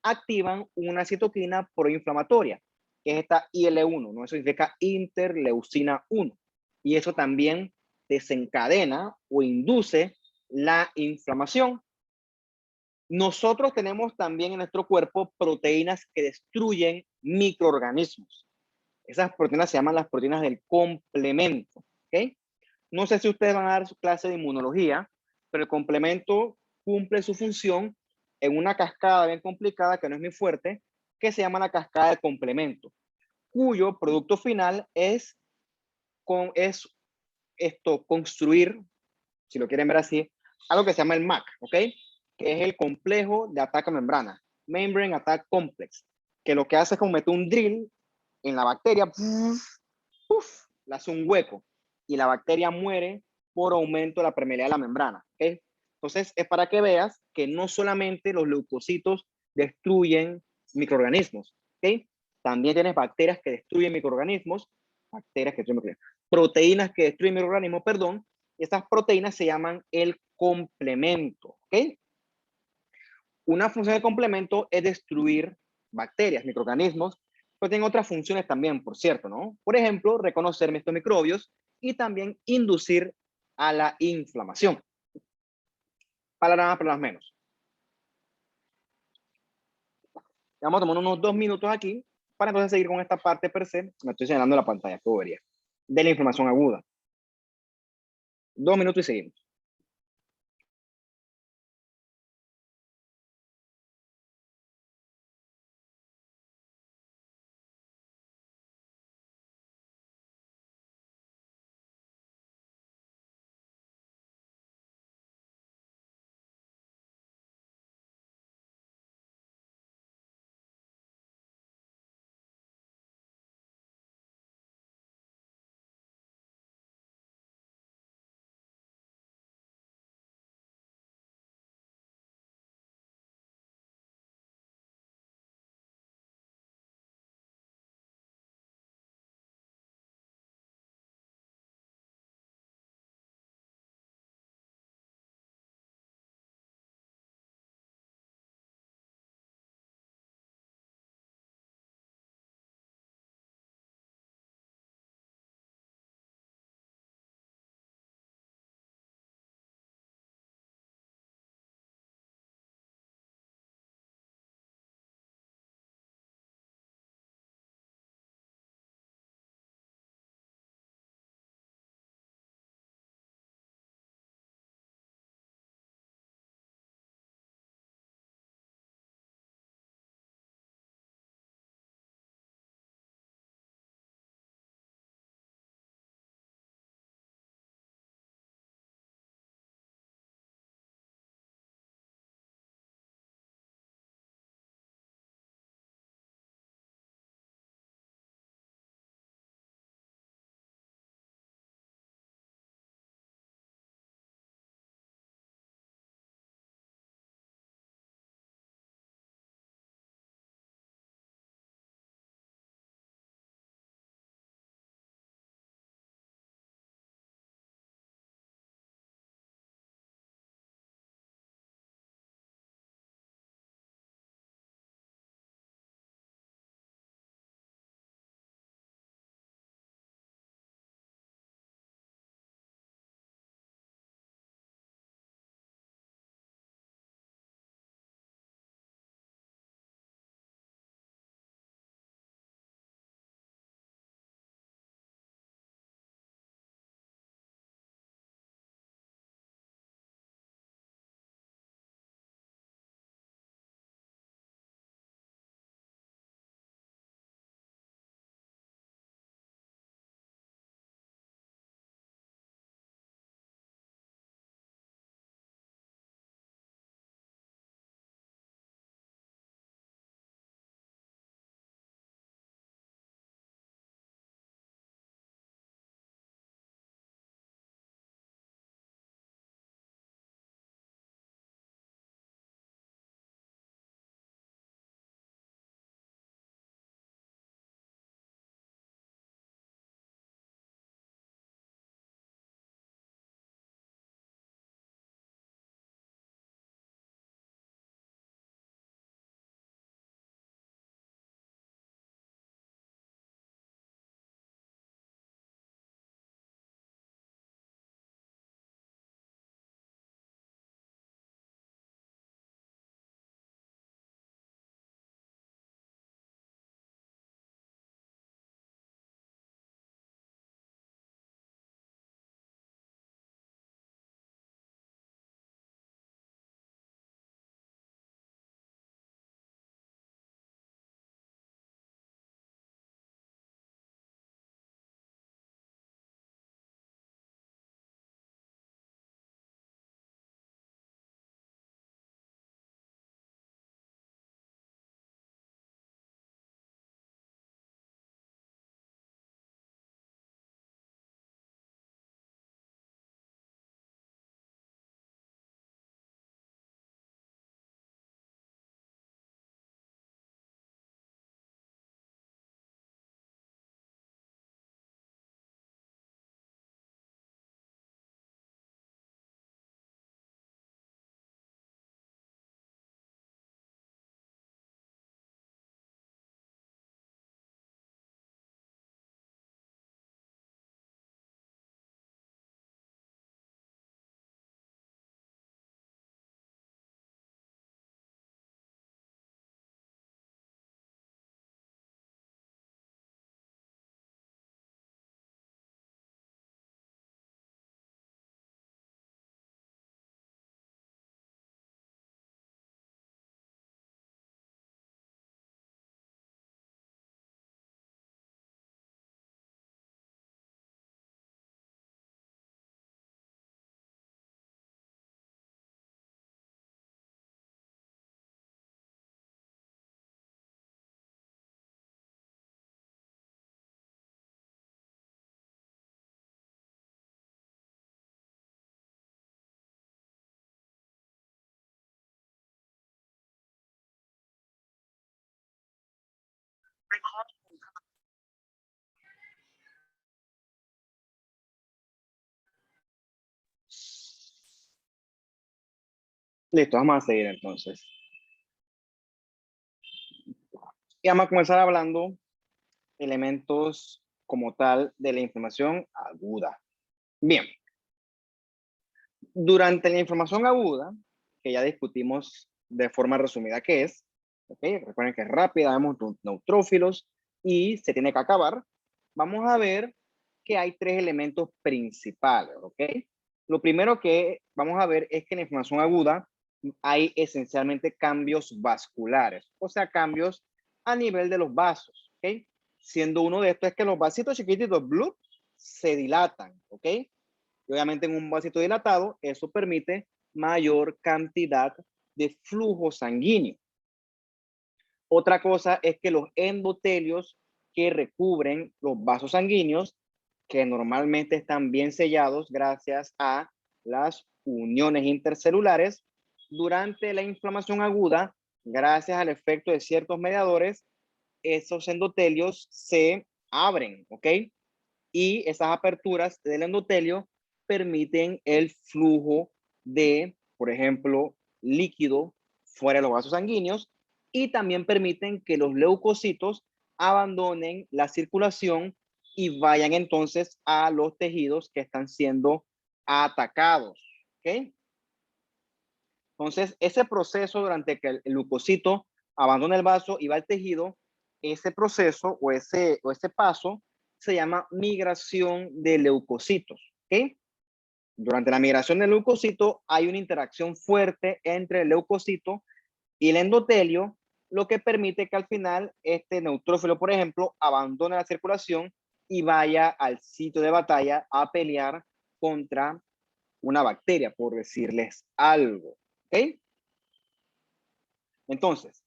Activan una citoquina proinflamatoria, que es esta IL-1, ¿no? Eso significa interleucina 1. Y eso también desencadena o induce la inflamación. Nosotros tenemos también en nuestro cuerpo proteínas que destruyen microorganismos. Esas proteínas se llaman las proteínas del complemento, ¿ok? No sé si ustedes van a dar su clase de inmunología, pero el complemento cumple su función en una cascada bien complicada que no es muy fuerte, que se llama la cascada de complemento, cuyo producto final es construir, si lo quieren ver así, algo que se llama el MAC, ¿ok? Que es el complejo de ataque a membrana, Membrane Attack Complex, que lo que hace es como meter un drill en la bacteria, le hace un hueco y la bacteria muere por aumento de la permeabilidad de la membrana, ¿ok? Entonces, es para que veas que no solamente los leucocitos destruyen microorganismos, ¿ok? También tienes bacterias que destruyen microorganismos, bacterias que destruyen microorganismos, proteínas que destruyen microorganismos, perdón, y estas proteínas se llaman el complemento, ¿ok? Una función del complemento es destruir bacterias, microorganismos, pero tienen otras funciones también, por cierto, ¿no? Por ejemplo, reconocer estos microbios y también inducir a la inflamación. Palabras más, palabras menos. Vamos a tomar unos 2 minutos aquí para entonces seguir con esta parte per se. Me estoy señalando la pantalla, que vería, de la inflamación aguda. 2 minutos y seguimos. Listo, vamos a seguir entonces. Y vamos a comenzar hablando elementos como tal de la inflamación aguda. Bien, durante la inflamación aguda, que ya discutimos de forma resumida qué es, ¿okay? Recuerden que es rápida, vemos neutrófilos y se tiene que acabar. Vamos a ver que hay tres elementos principales, ¿ok? Lo primero que vamos a ver es que en la inflamación aguda hay esencialmente cambios vasculares, o sea, cambios a nivel de los vasos, ¿ok? Siendo uno de estos es que los vasitos chiquititos, blue, se dilatan, ¿ok? Y obviamente en un vasito dilatado, eso permite mayor cantidad de flujo sanguíneo. Otra cosa es que los endotelios que recubren los vasos sanguíneos, que normalmente están bien sellados gracias a las uniones intercelulares, durante la inflamación aguda, gracias al efecto de ciertos mediadores, esos endotelios se abren, ¿ok? Y esas aperturas del endotelio permiten el flujo de, por ejemplo, líquido fuera de los vasos sanguíneos y también permiten que los leucocitos abandonen la circulación y vayan entonces a los tejidos que están siendo atacados. ¿Ok? Entonces, ese proceso durante que el leucocito abandona el vaso y va al tejido, ese proceso o ese paso se llama migración de leucocitos. ¿Ok? Durante la migración del leucocito hay una interacción fuerte entre el leucocito y el endotelio, lo que permite que al final este neutrófilo, por ejemplo, abandone la circulación y vaya al sitio de batalla a pelear contra una bacteria, por decirles algo. ¿Ok? Entonces,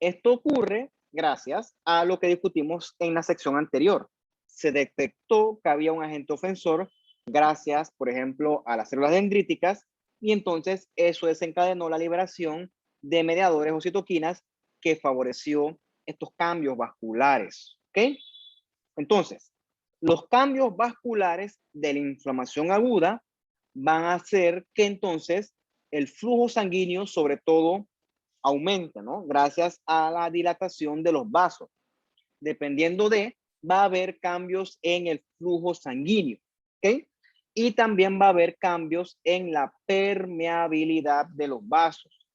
esto ocurre gracias a lo que discutimos en la sección anterior. Se detectó que había un agente ofensor gracias, por ejemplo, a las células dendríticas y entonces eso desencadenó la liberación de mediadores o citoquinas que favoreció estos cambios vasculares. ¿Ok? Entonces, los cambios vasculares de la inflamación aguda van a hacer que entonces el flujo sanguíneo, sobre todo, aumente, ¿no? Gracias a la dilatación de los vasos. Dependiendo de, va a haber cambios en el flujo sanguíneo, ¿ok? Y también va a haber cambios en la permeabilidad de los vasos.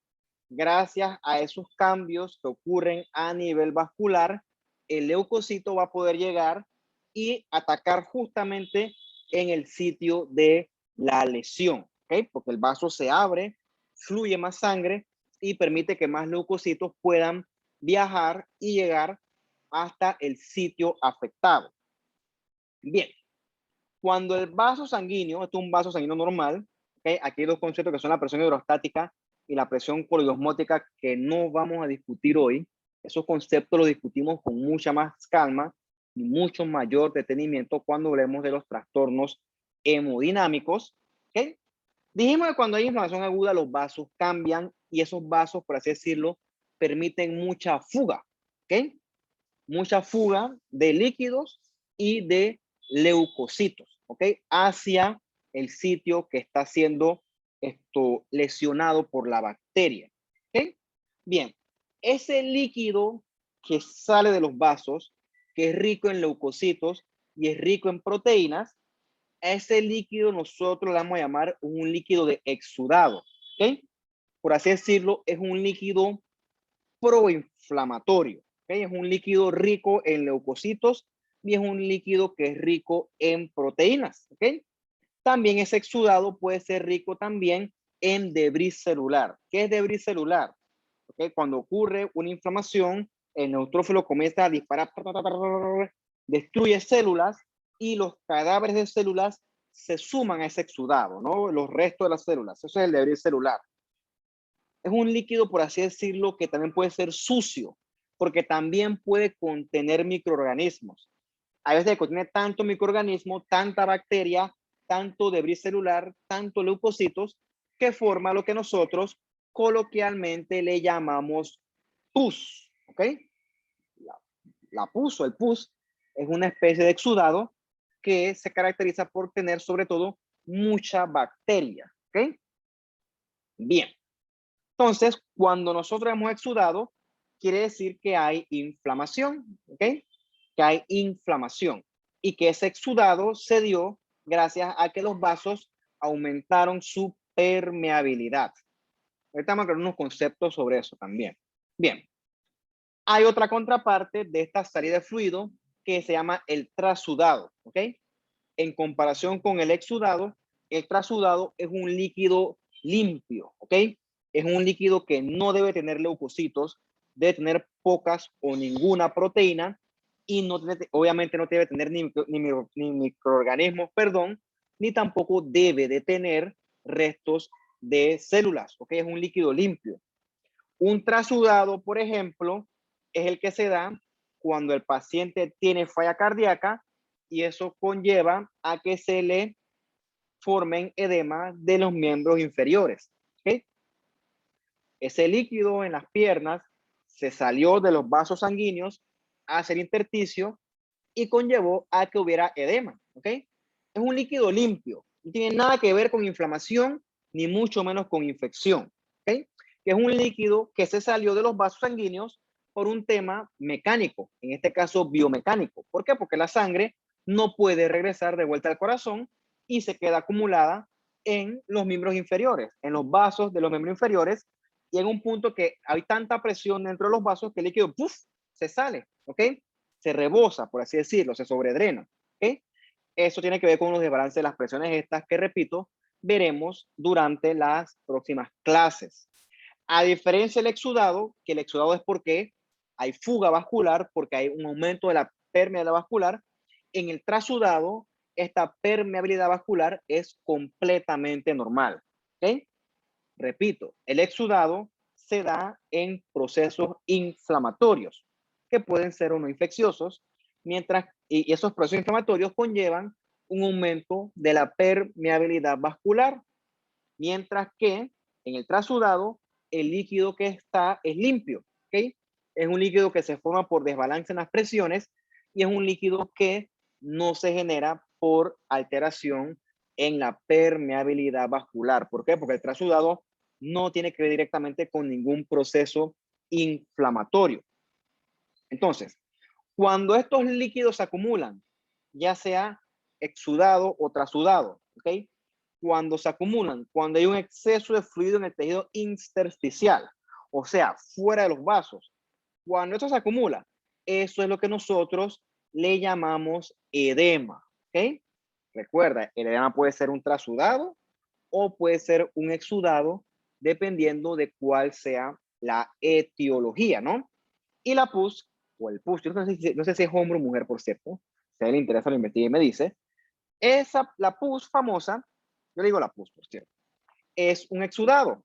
Gracias a esos cambios que ocurren a nivel vascular, el leucocito va a poder llegar y atacar justamente en el sitio de la lesión, ¿ok? Porque el vaso se abre, fluye más sangre y permite que más leucocitos puedan viajar y llegar hasta el sitio afectado. Bien, cuando el vaso sanguíneo, esto es un vaso sanguíneo normal, ¿okay? Aquí hay dos conceptos que son la presión hidrostática y la presión coliosmótica que no vamos a discutir hoy. Esos conceptos los discutimos con mucha más calma y mucho mayor detenimiento cuando hablemos de los trastornos hemodinámicos. ¿Okay? Dijimos que cuando hay inflamación aguda los vasos cambian y esos vasos, por así decirlo, permiten mucha fuga. ¿Okay? Mucha fuga de líquidos y de leucocitos, ¿ok? Hacia el sitio que está siendo lesionado por la bacteria, ¿ok? Bien, ese líquido que sale de los vasos, que es rico en leucocitos y es rico en proteínas, a ese líquido nosotros le vamos a llamar un líquido de exudado, ¿ok? Por así decirlo, es un líquido proinflamatorio. ¿Okay? Es un líquido rico en leucocitos y es un líquido que es rico en proteínas. ¿Okay? También ese exudado puede ser rico también en debris celular. ¿Qué es debris celular? ¿Okay? Cuando ocurre una inflamación, el neutrófilo comienza a disparar, destruye células y los cadáveres de células se suman a ese exudado, ¿no? Los restos de las células. Eso es el debris celular. Es un líquido, por así decirlo, que también puede ser sucio, porque también puede contener microorganismos. A veces contiene tanto microorganismo, tanta bacteria, tanto debris celular, tanto leucocitos, que forma lo que nosotros coloquialmente le llamamos pus. ¿Ok? la pus o el pus es una especie de exudado que se caracteriza por tener sobre todo mucha bacteria, ¿ok? Bien, entonces cuando nosotros hemos exudado, quiere decir que hay inflamación, ¿ok? Que hay inflamación y que ese exudado se dio gracias a que los vasos aumentaron su permeabilidad. Ahorita vamos a ver unos conceptos sobre eso también. Bien, hay otra contraparte de esta salida de fluido que se llama el trasudado, ¿ok? En comparación con el exudado, el trasudado es un líquido limpio, ¿ok? Es un líquido que no debe tener leucocitos, debe tener pocas o ninguna proteína y no tiene, obviamente no debe tener ni microorganismos, perdón, ni tampoco debe de tener restos de células, ¿ok? Es un líquido limpio. Un trasudado, por ejemplo, es el que se da cuando el paciente tiene falla cardíaca y eso conlleva a que se le formen edema de los miembros inferiores. ¿Okay? Ese líquido en las piernas se salió de los vasos sanguíneos hacia el intersticio y conllevó a que hubiera edema. ¿Okay? Es un líquido limpio, no tiene nada que ver con inflamación ni mucho menos con infección. ¿Okay? Que es un líquido que se salió de los vasos sanguíneos por un tema mecánico, en este caso biomecánico. ¿Por qué? Porque la sangre no puede regresar de vuelta al corazón y se queda acumulada en los miembros inferiores, en los vasos de los miembros inferiores, y en un punto que hay tanta presión dentro de los vasos que el líquido ¡puf! Se sale, ¿ok? Se rebosa, por así decirlo, se sobredrena, ¿ok? Eso tiene que ver con los desbalances de las presiones estas que, repito, veremos durante las próximas clases. A diferencia del exudado, que el exudado es porque hay fuga vascular, porque hay un aumento de la permeabilidad vascular, en el trasudado, esta permeabilidad vascular es completamente normal. ¿Ok? Repito, el exudado se da en procesos inflamatorios, que pueden ser o no infecciosos, mientras y esos procesos inflamatorios conllevan un aumento de la permeabilidad vascular, mientras que en el trasudado el líquido que está es limpio, ¿ok? Es un líquido que se forma por desbalance en las presiones y es un líquido que no se genera por alteración en la permeabilidad vascular. ¿Por qué? Porque el trasudado no tiene que ver directamente con ningún proceso inflamatorio. Entonces, cuando estos líquidos se acumulan, ya sea exudado o trasudado, ¿ok? Cuando se acumulan, cuando hay un exceso de fluido en el tejido intersticial, o sea, fuera de los vasos, cuando esto se acumula, eso es lo que nosotros le llamamos edema, ¿ok? Recuerda, el edema puede ser un trasudado o puede ser un exudado, dependiendo de cuál sea la etiología, ¿no? Y la pus, o el pus, yo no sé si es hombre o mujer, por cierto, si a él le interesa lo investiga y me dice, la pus famosa, yo le digo la pus, por cierto, es un exudado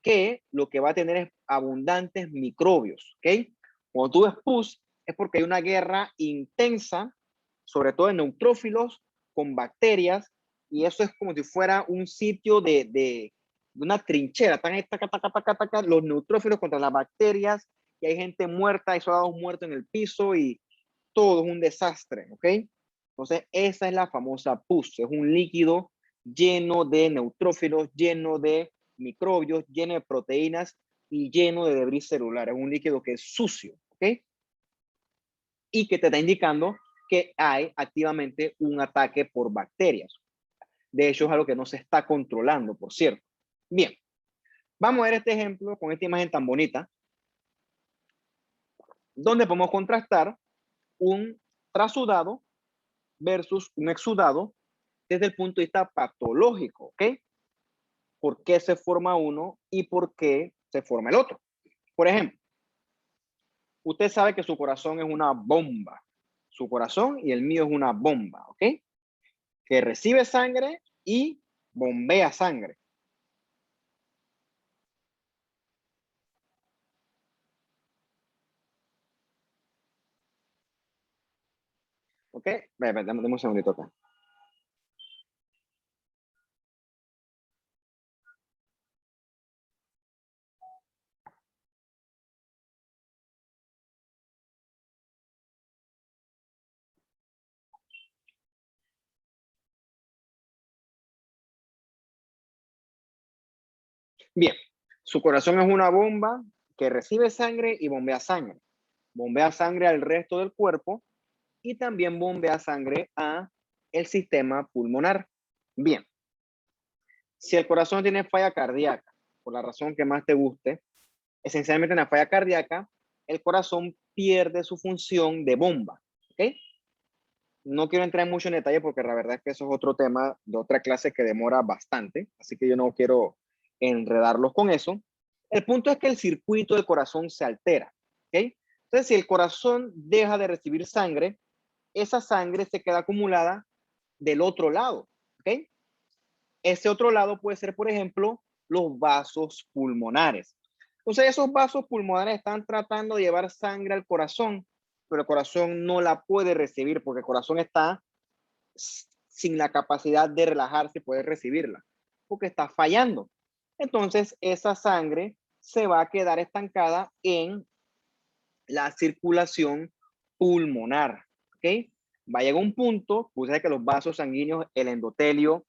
que lo que va a tener es abundantes microbios, ¿ok? Cuando tú ves pus, es porque hay una guerra intensa, sobre todo en neutrófilos, con bacterias, y eso es como si fuera un sitio de una trinchera, están ahí, taca, taca, taca, taca, los neutrófilos contra las bacterias, y hay gente muerta, hay soldados muertos en el piso, y todo es un desastre, ¿ok? Entonces, esa es la famosa pus, es un líquido lleno de neutrófilos, lleno de microbios, lleno de proteínas y lleno de debris celular. Es un líquido que es sucio, ¿ok? Y que te está indicando que hay activamente un ataque por bacterias. De hecho, es algo que no se está controlando, por cierto. Bien, vamos a ver este ejemplo con esta imagen tan bonita, donde podemos contrastar un trasudado versus un exudado desde el punto de vista patológico, ¿ok? ¿Por qué se forma uno y por qué se forma el otro? Por ejemplo, usted sabe que su corazón es una bomba. Su corazón y el mío es una bomba, ¿ok? Que recibe sangre y bombea sangre. ¿Ok? Dame un segundito acá. Bien, su corazón es una bomba que recibe sangre y bombea sangre. Bombea sangre al resto del cuerpo y también bombea sangre a el sistema pulmonar. Bien, si el corazón tiene falla cardíaca, por la razón que más te guste, esencialmente en la falla cardíaca, el corazón pierde su función de bomba. ¿Ok? No quiero entrar mucho en detalle porque la verdad es que eso es otro tema de otra clase que demora bastante, así que yo no quiero enredarlos con eso. El punto es que el circuito del corazón se altera. ¿Ok? Entonces, si el corazón deja de recibir sangre, esa sangre se queda acumulada del otro lado. ¿Ok? Ese otro lado puede ser, por ejemplo, los vasos pulmonares. Entonces, esos vasos pulmonares están tratando de llevar sangre al corazón, pero el corazón no la puede recibir porque el corazón está sin la capacidad de relajarse y poder recibirla, porque está fallando. Entonces, esa sangre se va a quedar estancada en la circulación pulmonar. ¿Ok? Va a llegar un punto, pues es que los vasos sanguíneos, el endotelio,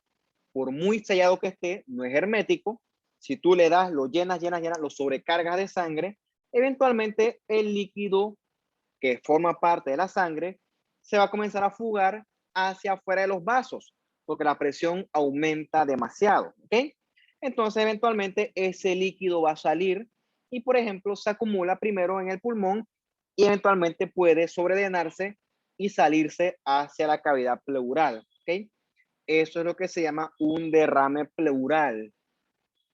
por muy sellado que esté, no es hermético. Si tú le das, lo llenas, lo sobrecargas de sangre, eventualmente el líquido que forma parte de la sangre se va a comenzar a fugar hacia afuera de los vasos, porque la presión aumenta demasiado. ¿Ok? Entonces, eventualmente ese líquido va a salir y, por ejemplo, se acumula primero en el pulmón y eventualmente puede sobredenarse y salirse hacia la cavidad pleural. ¿Ok? Eso es lo que se llama un derrame pleural.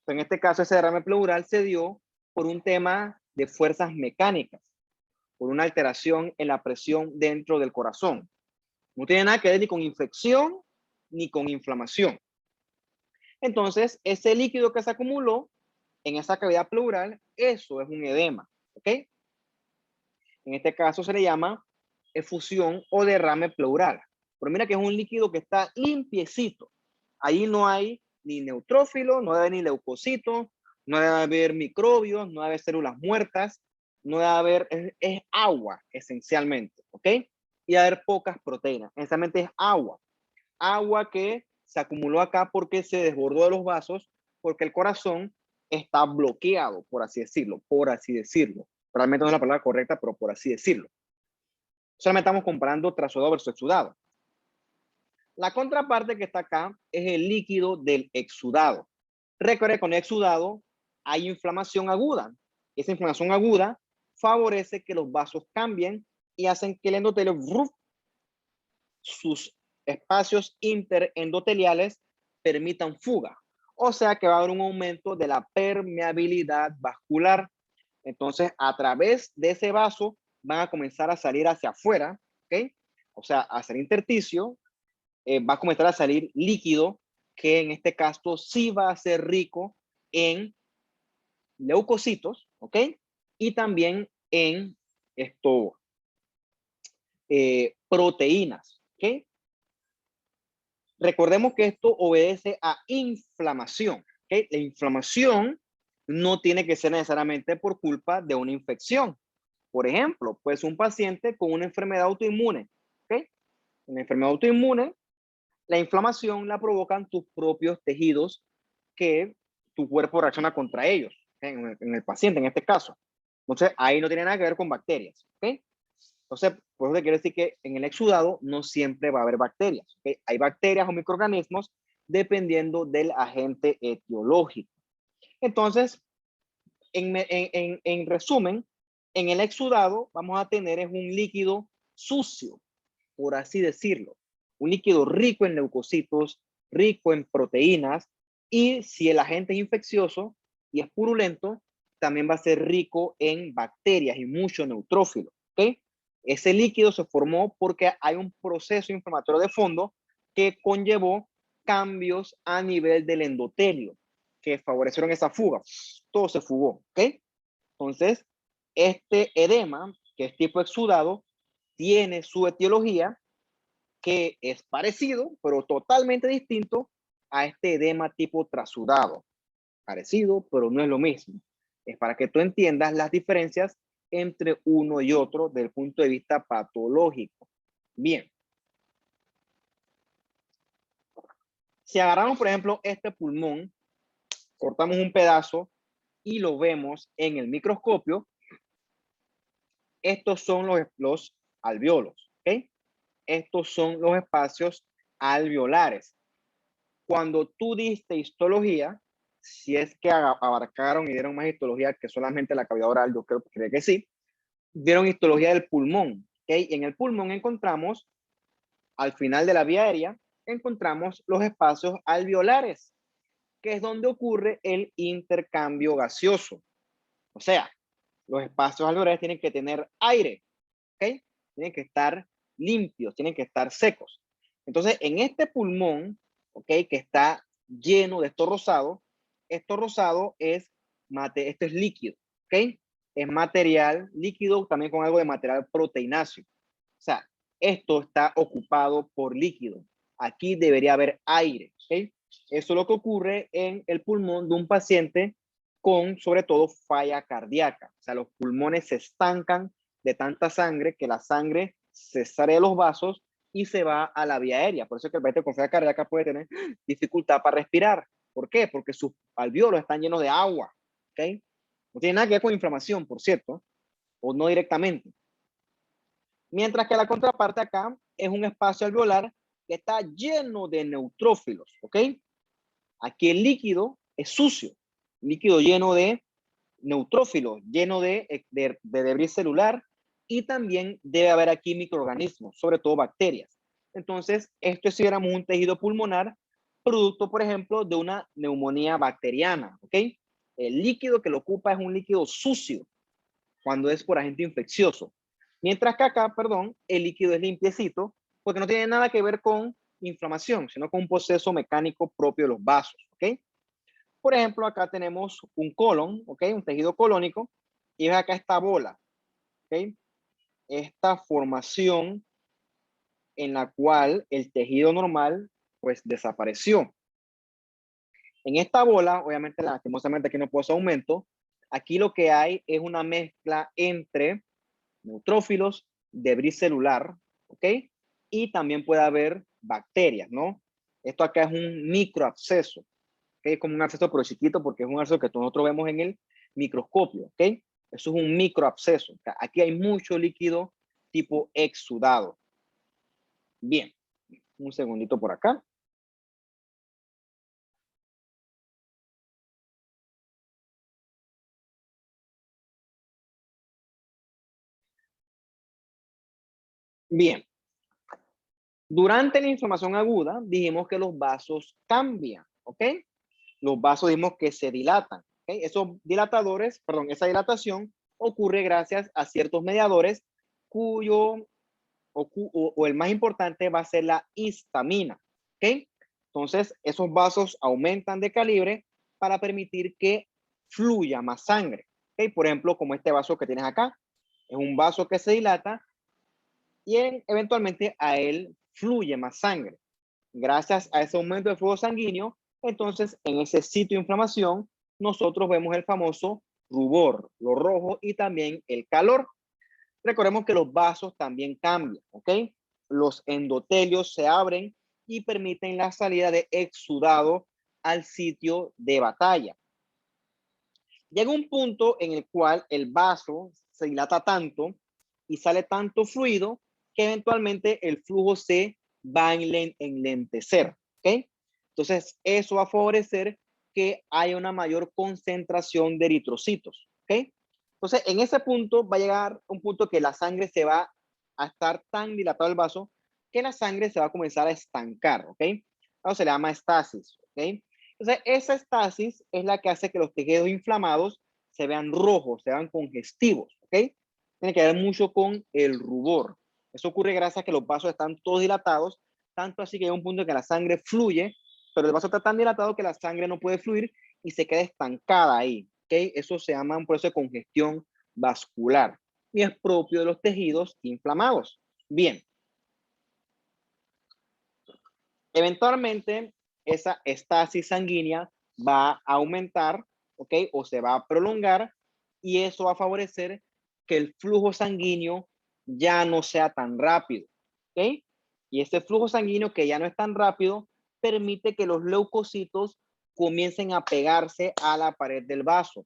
En este caso, ese derrame pleural se dio por un tema de fuerzas mecánicas, por una alteración en la presión dentro del corazón. No tiene nada que ver ni con infección ni con inflamación. Entonces, ese líquido que se acumuló en esa cavidad pleural, eso es un edema. ¿Ok? En este caso se le llama efusión o derrame pleural. Pero mira que es un líquido que está limpiecito. Ahí no hay ni neutrófilo, no debe haber ni leucocitos, no debe haber microbios, no debe haber células muertas, no debe haber, es agua esencialmente, ¿ok? Y debe haber pocas proteínas. Esencialmente es agua. Agua que se acumuló acá porque se desbordó de los vasos, porque el corazón está bloqueado, por así decirlo, Realmente no es la palabra correcta, pero por así decirlo. Solamente estamos comparando trasudado versus exudado. La contraparte que está acá es el líquido del exudado. Recuerda que con el exudado hay inflamación aguda. Esa inflamación aguda favorece que los vasos cambien y hacen que el endotelio, sus espacios interendoteliales, permitan fuga. O sea que va a haber un aumento de la permeabilidad vascular. Entonces, a través de ese vaso van a comenzar a salir hacia afuera, ¿ok? O sea, a hacer intersticio, va a comenzar a salir líquido que en este caso sí va a ser rico en leucocitos, ¿ok? Y también en esto, proteínas, ¿ok? Recordemos que esto obedece a inflamación, ¿ok? La inflamación no tiene que ser necesariamente por culpa de una infección. Por ejemplo, pues un paciente con una enfermedad autoinmune, ¿ok? Una enfermedad autoinmune, la inflamación la provocan tus propios tejidos que tu cuerpo reacciona contra ellos, ¿okay? En el paciente en este caso. Entonces, ahí no tiene nada que ver con bacterias, ¿ok? Entonces, por eso te quiero decir que en el exudado no siempre va a haber bacterias, ¿ok? Hay bacterias o microorganismos dependiendo del agente etiológico. Entonces, en resumen, en el exudado vamos a tener es un líquido sucio, por así decirlo. Un líquido rico en leucocitos, rico en proteínas, y si el agente es infeccioso y es purulento, también va a ser rico en bacterias y mucho neutrófilo. ¿Ok? Ese líquido se formó porque hay un proceso inflamatorio de fondo que conllevó cambios a nivel del endotelio que favorecieron esa fuga. Todo se fugó. ¿Ok? Entonces, este edema, que es tipo exudado, tiene su etiología que es parecido, pero totalmente distinto a este edema tipo trasudado. Parecido, pero no es lo mismo. Es para que tú entiendas las diferencias entre uno y otro desde el punto de vista patológico. Bien. Si agarramos, por ejemplo, este pulmón, cortamos un pedazo y lo vemos en el microscopio, estos son los alvéolos, ¿ok? Estos son los espacios alveolares. Cuando tú diste histología, si es que abarcaron y dieron más histología que solamente la cavidad oral, yo creo que sí, dieron histología del pulmón, ¿ok? En el pulmón encontramos, al final de la vía aérea, encontramos los espacios alveolares, que es donde ocurre el intercambio gaseoso. O sea, los espacios alveolares tienen que tener aire, ¿ok? Tienen que estar limpios, tienen que estar secos. Entonces, en este pulmón, ¿ok? Que está lleno de esto rosado es esto es líquido, ¿ok? Es material líquido también con algo de material proteináceo. O sea, esto está ocupado por líquido. Aquí debería haber aire, ¿ok? Eso es lo que ocurre en el pulmón de un paciente con, sobre todo, falla cardíaca. O sea, los pulmones se estancan de tanta sangre que la sangre se sale de los vasos y se va a la vía aérea. Por eso es que el paciente con falla cardíaca puede tener dificultad para respirar. ¿Por qué? Porque sus alvéolos están llenos de agua. ¿Ok? No tiene nada que ver con inflamación, por cierto, o no directamente. Mientras que la contraparte acá es un espacio alveolar que está lleno de neutrófilos. ¿Ok? Aquí el líquido es sucio, líquido lleno de neutrófilos, lleno de debris celular, y también debe haber aquí microorganismos, sobre todo bacterias. Entonces, esto es si éramos un tejido pulmonar, producto, por ejemplo, de una neumonía bacteriana, ¿ok? El líquido que lo ocupa es un líquido sucio cuando es por agente infeccioso. Mientras que acá, perdón, el líquido es limpiecito porque no tiene nada que ver con inflamación, sino con un proceso mecánico propio de los vasos, ¿ok? Por ejemplo, acá tenemos un colon, ¿ok? Un tejido colónico, y ves acá esta bola, ¿ok? Esta formación en la cual el tejido normal, pues, desapareció. En esta bola, obviamente, lastimosamente aquí no puedo hacer aumento, aquí lo que hay es una mezcla entre neutrófilos, debris celular, ¿ok? Y también puede haber bacterias, ¿no? Esto acá es un microabsceso, ¿ok? Como un absceso pero chiquito porque es un absceso que nosotros vemos en el microscopio, ¿ok? Eso es un microabsceso. Aquí hay mucho líquido tipo exudado. Bien, un segundito por acá. Bien, durante la inflamación aguda dijimos que los vasos cambian, ¿ok? Los vasos dijimos que se dilatan, ¿ok? Esos dilatadores, perdón, esa dilatación ocurre gracias a ciertos mediadores cuyo o el más importante va a ser la histamina, ¿ok? Entonces, esos vasos aumentan de calibre para permitir que fluya más sangre, ¿ok? Por ejemplo, como este vaso que tienes acá, es un vaso que se dilata y eventualmente a él fluye más sangre. Gracias a ese aumento de flujo sanguíneo, entonces en ese sitio de inflamación, nosotros vemos el famoso rubor, lo rojo y también el calor. Recordemos que los vasos también cambian, ¿ok? Los endotelios se abren y permiten la salida de exudado al sitio de batalla. Llega un punto en el cual el vaso se dilata tanto y sale tanto fluido que eventualmente el flujo se va a enlentecer, ¿ok? Entonces, eso va a favorecer que haya una mayor concentración de eritrocitos, ¿ok? Entonces, en ese punto va a llegar un punto que la sangre se va a estar tan dilatado el vaso que la sangre se va a comenzar a estancar, ¿ok? Eso se le llama estasis, ¿ok? Entonces, esa estasis es la que hace que los tejidos inflamados se vean rojos, se vean congestivos, ¿ok? Tiene que ver mucho con el rubor. Eso ocurre gracias a que los vasos están todos dilatados, tanto así que hay un punto en que la sangre fluye, pero el vaso está tan dilatado que la sangre no puede fluir y se queda estancada ahí, ¿ok? Eso se llama un proceso de congestión vascular y es propio de los tejidos inflamados. Bien, eventualmente esa estasis sanguínea va a aumentar, ¿ok? O se va a prolongar y eso va a favorecer que el flujo sanguíneo ya no sea tan rápido, ¿ok? Y ese flujo sanguíneo que ya no es tan rápido permite que los leucocitos comiencen a pegarse a la pared del vaso,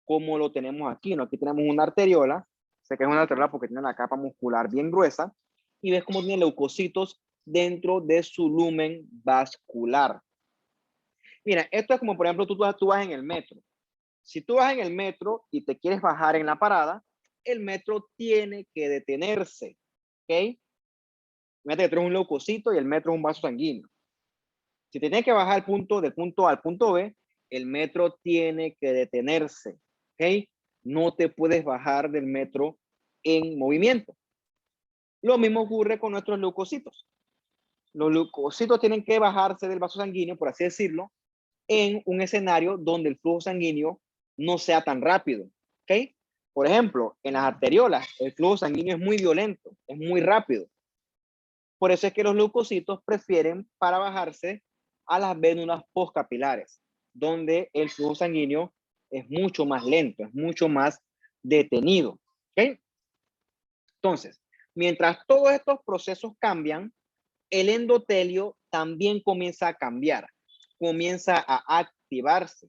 como lo tenemos aquí, ¿no? Aquí tenemos una arteriola, sé que es una arteriola porque tiene la capa muscular bien gruesa, y ves cómo tiene leucocitos dentro de su lumen vascular. Mira, esto es como, por ejemplo, tú vas en el metro. Si tú vas en el metro y te quieres bajar en la parada, el metro tiene que detenerse, ¿ok? Fíjate que tú eres un leucocito y el metro es un vaso sanguíneo. Si te tienes que bajar del punto A al punto B, el metro tiene que detenerse, ¿ok? No te puedes bajar del metro en movimiento. Lo mismo ocurre con nuestros leucocitos. Los leucocitos tienen que bajarse del vaso sanguíneo, por así decirlo, en un escenario donde el flujo sanguíneo no sea tan rápido, ¿ok? Por ejemplo, en las arteriolas, el flujo sanguíneo es muy violento, es muy rápido. Por eso es que los leucocitos prefieren para bajarse a las vénulas postcapilares, donde el flujo sanguíneo es mucho más lento, es mucho más detenido, ¿ok? Entonces, mientras todos estos procesos cambian, el endotelio también comienza a cambiar, comienza a activarse.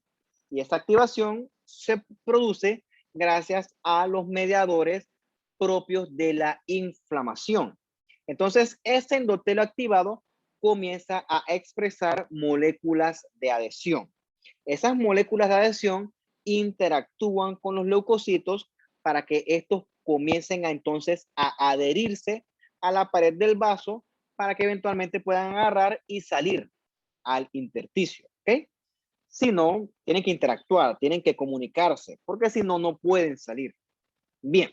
Y esa activación se produce gracias a los mediadores propios de la inflamación. Entonces, este endotelio activado comienza a expresar moléculas de adhesión. Esas moléculas de adhesión interactúan con los leucocitos para que estos comiencen a entonces a adherirse a la pared del vaso para que eventualmente puedan agarrar y salir al intersticio, ¿ok? Si no, tienen que interactuar, tienen que comunicarse, porque si no, no pueden salir. Bien.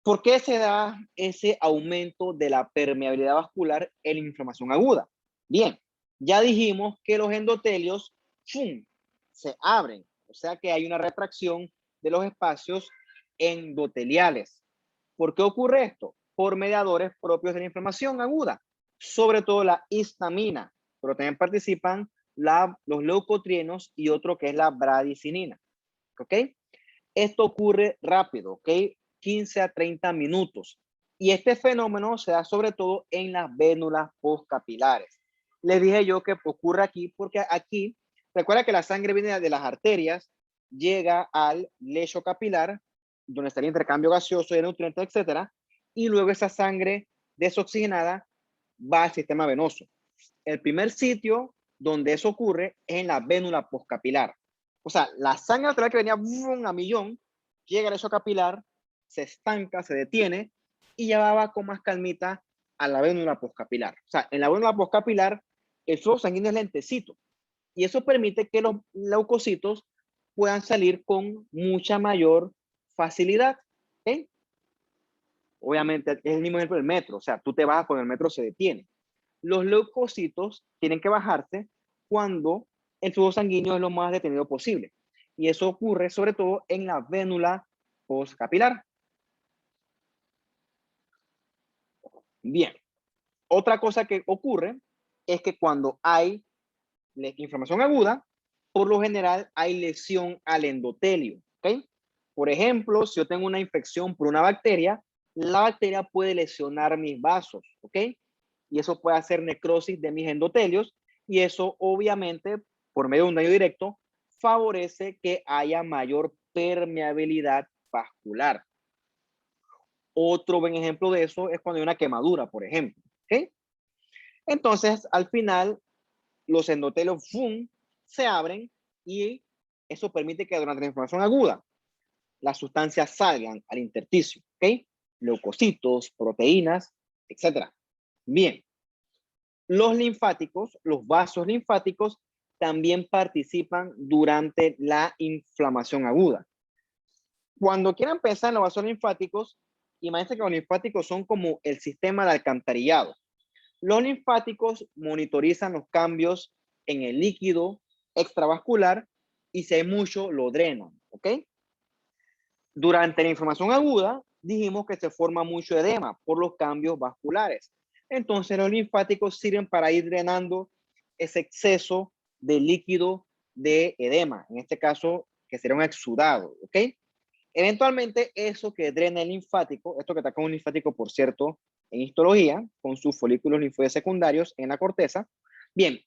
¿Por qué se da ese aumento de la permeabilidad vascular en la inflamación aguda? Bien, ya dijimos que los endotelios ¡fum!, se abren, o sea que hay una retracción de los espacios endoteliales. ¿Por qué ocurre esto? Por mediadores propios de la inflamación aguda, sobre todo la histamina, pero también participan los leucotrienos y otro que es la bradicinina. ¿Ok? Esto ocurre rápido, ¿ok? 15 a 30 minutos. Y este fenómeno se da sobre todo en las vénulas postcapilares. Les dije yo que ocurre aquí porque aquí, recuerda que la sangre viene de las arterias, llega al lecho capilar, donde está el intercambio gaseoso de nutrientes, etcétera, y luego esa sangre desoxigenada va al sistema venoso. El primer sitio donde eso ocurre es en la vénula postcapilar. O sea, la sangre arterial que venía a millón, llega al lecho capilar, se estanca, se detiene y ya va con más calmita a la vénula postcapilar. O sea, en la vénula postcapilar el flujo sanguíneo es lentecito y eso permite que los leucocitos puedan salir con mucha mayor facilidad. ¿Okay? Obviamente es el mismo ejemplo del metro, o sea, tú te bajas cuando el metro se detiene. Los leucocitos tienen que bajarse cuando el flujo sanguíneo es lo más detenido posible. Y eso ocurre sobre todo en la vénula postcapilar. Bien, otra cosa que ocurre es que cuando hay inflamación aguda, por lo general hay lesión al endotelio. ¿Okay? Por ejemplo, si yo tengo una infección por una bacteria, la bacteria puede lesionar mis vasos. ¿Ok? Y eso puede hacer necrosis de mis endotelios y eso obviamente por medio de un daño directo favorece que haya mayor permeabilidad vascular. Otro buen ejemplo de eso es cuando hay una quemadura, por ejemplo. ¿Okay? Entonces, al final, los endotelios ¡fum!, se abren y eso permite que durante la inflamación aguda las sustancias salgan al intersticio. ¿Okay? Leucocitos, proteínas, etc. Bien. Los linfáticos, los vasos linfáticos, también participan durante la inflamación aguda. Cuando quieran pensar en los vasos linfáticos, imagínense que los linfáticos son como el sistema de alcantarillado. Los linfáticos monitorizan los cambios en el líquido extravascular y si hay mucho, lo drenan. ¿Ok? Durante la inflamación aguda, dijimos que se forma mucho edema por los cambios vasculares. Entonces, los linfáticos sirven para ir drenando ese exceso de líquido de edema, en este caso, que sería un exudado, ¿ok? Eventualmente, eso que drena el linfático, esto que ataca un linfático, por cierto, en histología, con sus folículos linfoides secundarios en la corteza. Bien,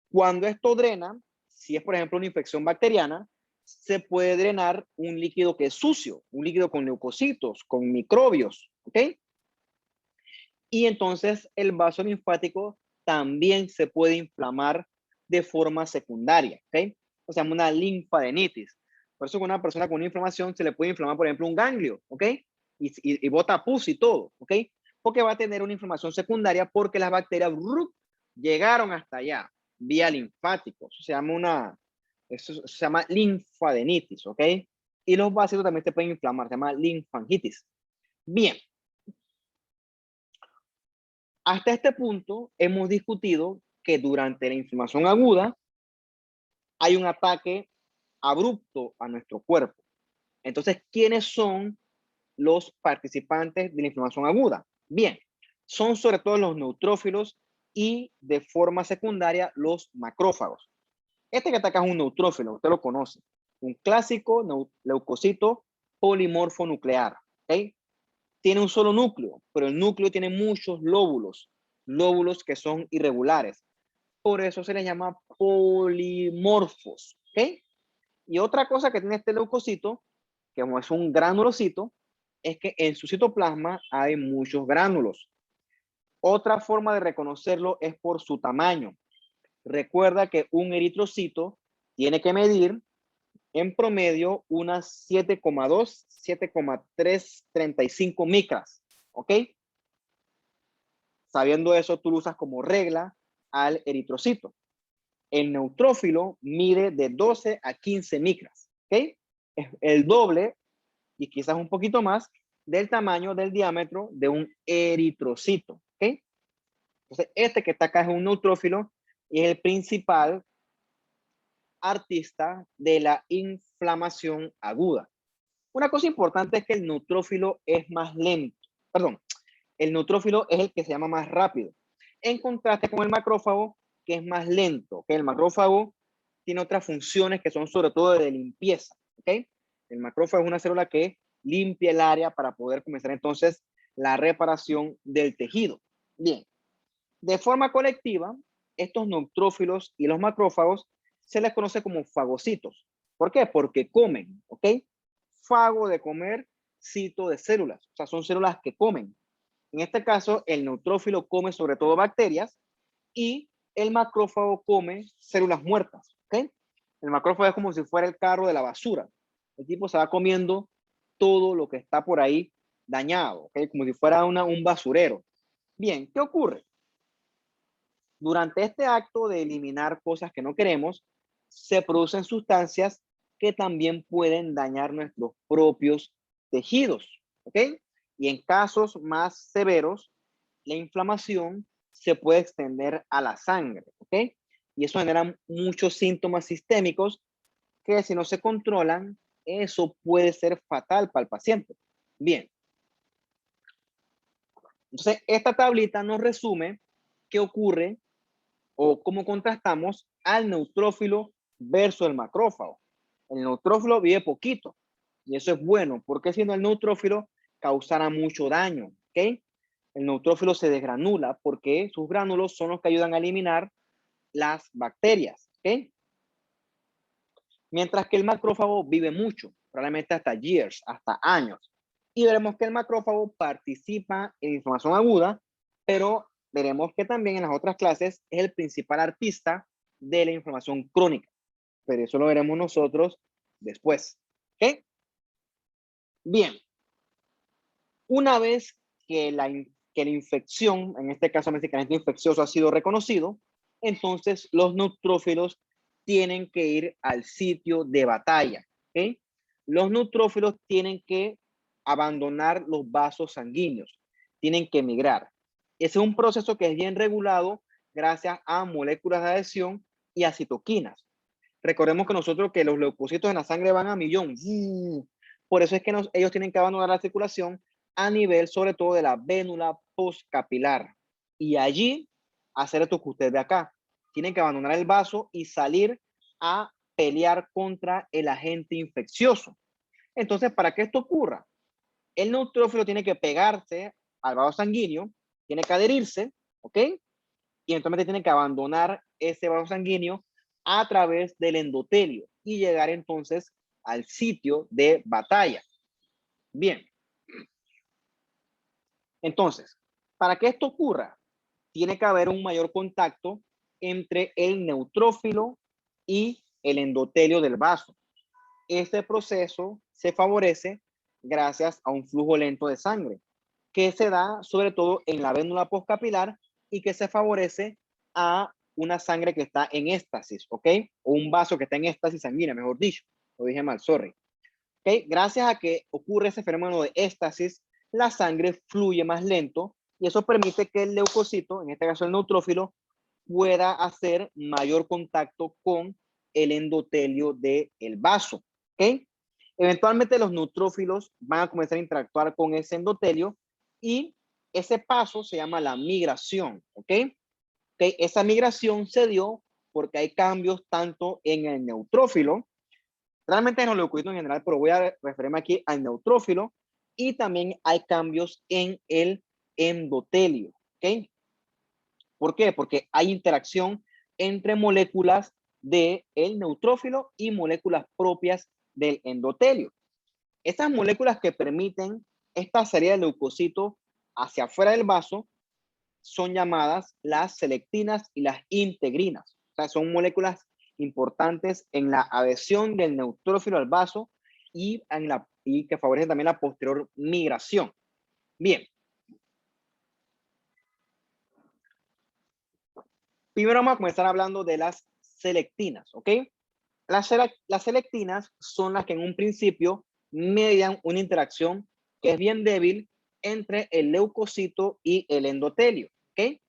cuando esto drena, si es por ejemplo una infección bacteriana, se puede drenar un líquido que es sucio, un líquido con leucocitos, con microbios, ¿ok? Y entonces el vaso linfático también se puede inflamar de forma secundaria, ¿ok? O sea, una linfadenitis. Por eso con una persona con una inflamación se le puede inflamar, por ejemplo, un ganglio, ¿ok? Y bota pus y todo, ¿ok? Porque va a tener una inflamación secundaria porque las bacterias llegaron hasta allá, vía linfático. Eso se llama linfadenitis, ¿ok? Y los vasitos también se pueden inflamar, se llama linfangitis. Bien, hasta este punto hemos discutido que durante la inflamación aguda hay un ataque abrupto a nuestro cuerpo. Entonces, ¿quiénes son los participantes de la inflamación aguda? Bien, son sobre todo los neutrófilos y de forma secundaria los macrófagos. Este que ataca es un neutrófilo, usted lo conoce, un clásico leucocito polimorfo nuclear. ¿Okay? Tiene un solo núcleo, pero el núcleo tiene muchos lóbulos, lóbulos que son irregulares. Por eso se les llama polimorfos. ¿Ok? Y otra cosa que tiene este leucocito, que como es un granulocito, es que en su citoplasma hay muchos gránulos. Otra forma de reconocerlo es por su tamaño. Recuerda que un eritrocito tiene que medir en promedio unas 7,2, 7,335 micras. ¿Ok? Sabiendo eso, tú lo usas como regla al eritrocito. El neutrófilo mide de 12 a 15 micras. ¿Ok? Es el doble y quizás un poquito más del tamaño del diámetro de un eritrocito. ¿Ok? Entonces, este que está acá es un neutrófilo y es el principal artista de la inflamación aguda. Una cosa importante es que el neutrófilo es más lento. Perdón, el neutrófilo es el que se llama más rápido. En contraste con el macrófago, que es más lento. ¿Okay? El macrófago tiene otras funciones que son sobre todo de limpieza. ¿Okay? El macrófago es una célula que limpia el área para poder comenzar entonces la reparación del tejido. Bien, de forma colectiva, estos neutrófilos y los macrófagos se les conoce como fagocitos. ¿Por qué? Porque comen, ¿ok? Fago de comer, cito de células, o sea, son células que comen. En este caso, el neutrófilo come sobre todo bacterias y el macrófago come células muertas, ¿ok? El macrófago es como si fuera el carro de la basura. El tipo se va comiendo todo lo que está por ahí dañado, ¿ok? Como si fuera un basurero. Bien, ¿qué ocurre? Durante este acto de eliminar cosas que no queremos, se producen sustancias que también pueden dañar nuestros propios tejidos, ¿ok? Y en casos más severos, la inflamación se puede extender a la sangre, ¿ok? Y eso genera muchos síntomas sistémicos que si no se controlan, eso puede ser fatal para el paciente. Bien, entonces esta tablita nos resume qué ocurre o cómo contrastamos al neutrófilo versus el macrófago. El neutrófilo vive poquito y eso es bueno, porque si no el neutrófilo causará mucho daño, ¿ok? El neutrófilo se desgranula porque sus gránulos son los que ayudan a eliminar las bacterias, ¿ok? Mientras que el macrófago vive mucho, probablemente hasta years, hasta años. Y veremos que el macrófago participa en inflamación aguda, pero veremos que también en las otras clases es el principal artista de la inflamación crónica. Pero eso lo veremos nosotros después. ¿Ok? Bien, una vez que la infección, en este caso medicamento infeccioso, ha sido reconocido, entonces los neutrófilos tienen que ir al sitio de batalla. ¿Ok? Los neutrófilos tienen que abandonar los vasos sanguíneos, tienen que migrar. Ese es un proceso que es bien regulado gracias a moléculas de adhesión y a citoquinas. Recordemos que nosotros que los leucocitos en la sangre van a millón. Por eso es que ellos tienen que abandonar la circulación a nivel sobre todo de la vénula postcapilar. Y allí hacer esto que usted ve acá. Tienen que abandonar el vaso y salir a pelear contra el agente infeccioso. Entonces, para que esto ocurra, el neutrófilo tiene que pegarse al vaso sanguíneo, tiene que adherirse, ¿ok? Y eventualmente tiene que abandonar ese vaso sanguíneo a través del endotelio y llegar entonces al sitio de batalla. Bien. Entonces, para que esto ocurra, tiene que haber un mayor contacto entre el neutrófilo y el endotelio del vaso. Este proceso se favorece gracias a un flujo lento de sangre, que se da sobre todo en la vénula postcapilar y que se favorece a una sangre que está en éxtasis, ¿ok? O un vaso que está en éxtasis sanguínea, mejor dicho. Lo dije mal, sorry. ¿Ok? Gracias a que ocurre ese fenómeno de éxtasis, la sangre fluye más lento y eso permite que el leucocito, en este caso el neutrófilo, pueda hacer mayor contacto con el endotelio del vaso. ¿Ok? Eventualmente los neutrófilos van a comenzar a interactuar con ese endotelio y ese paso se llama la migración. ¿Ok? ¿Ok? Esa migración se dio porque hay cambios tanto en el neutrófilo, realmente en los leucocitos en general, pero voy a referirme aquí al neutrófilo, y también hay cambios en el endotelio. ¿Ok? ¿Por qué? Porque hay interacción entre moléculas del neutrófilo y moléculas propias del endotelio. Estas moléculas que permiten esta salida del leucocito hacia afuera del vaso son llamadas las selectinas y las integrinas. O sea, son moléculas importantes en la adhesión del neutrófilo al vaso y que favorecen también la posterior migración. Bien. Primero vamos a comenzar hablando de las selectinas, ¿ok? Las selectinas son las que en un principio median una interacción que es bien débil entre el leucocito y el endotelio, ¿ok?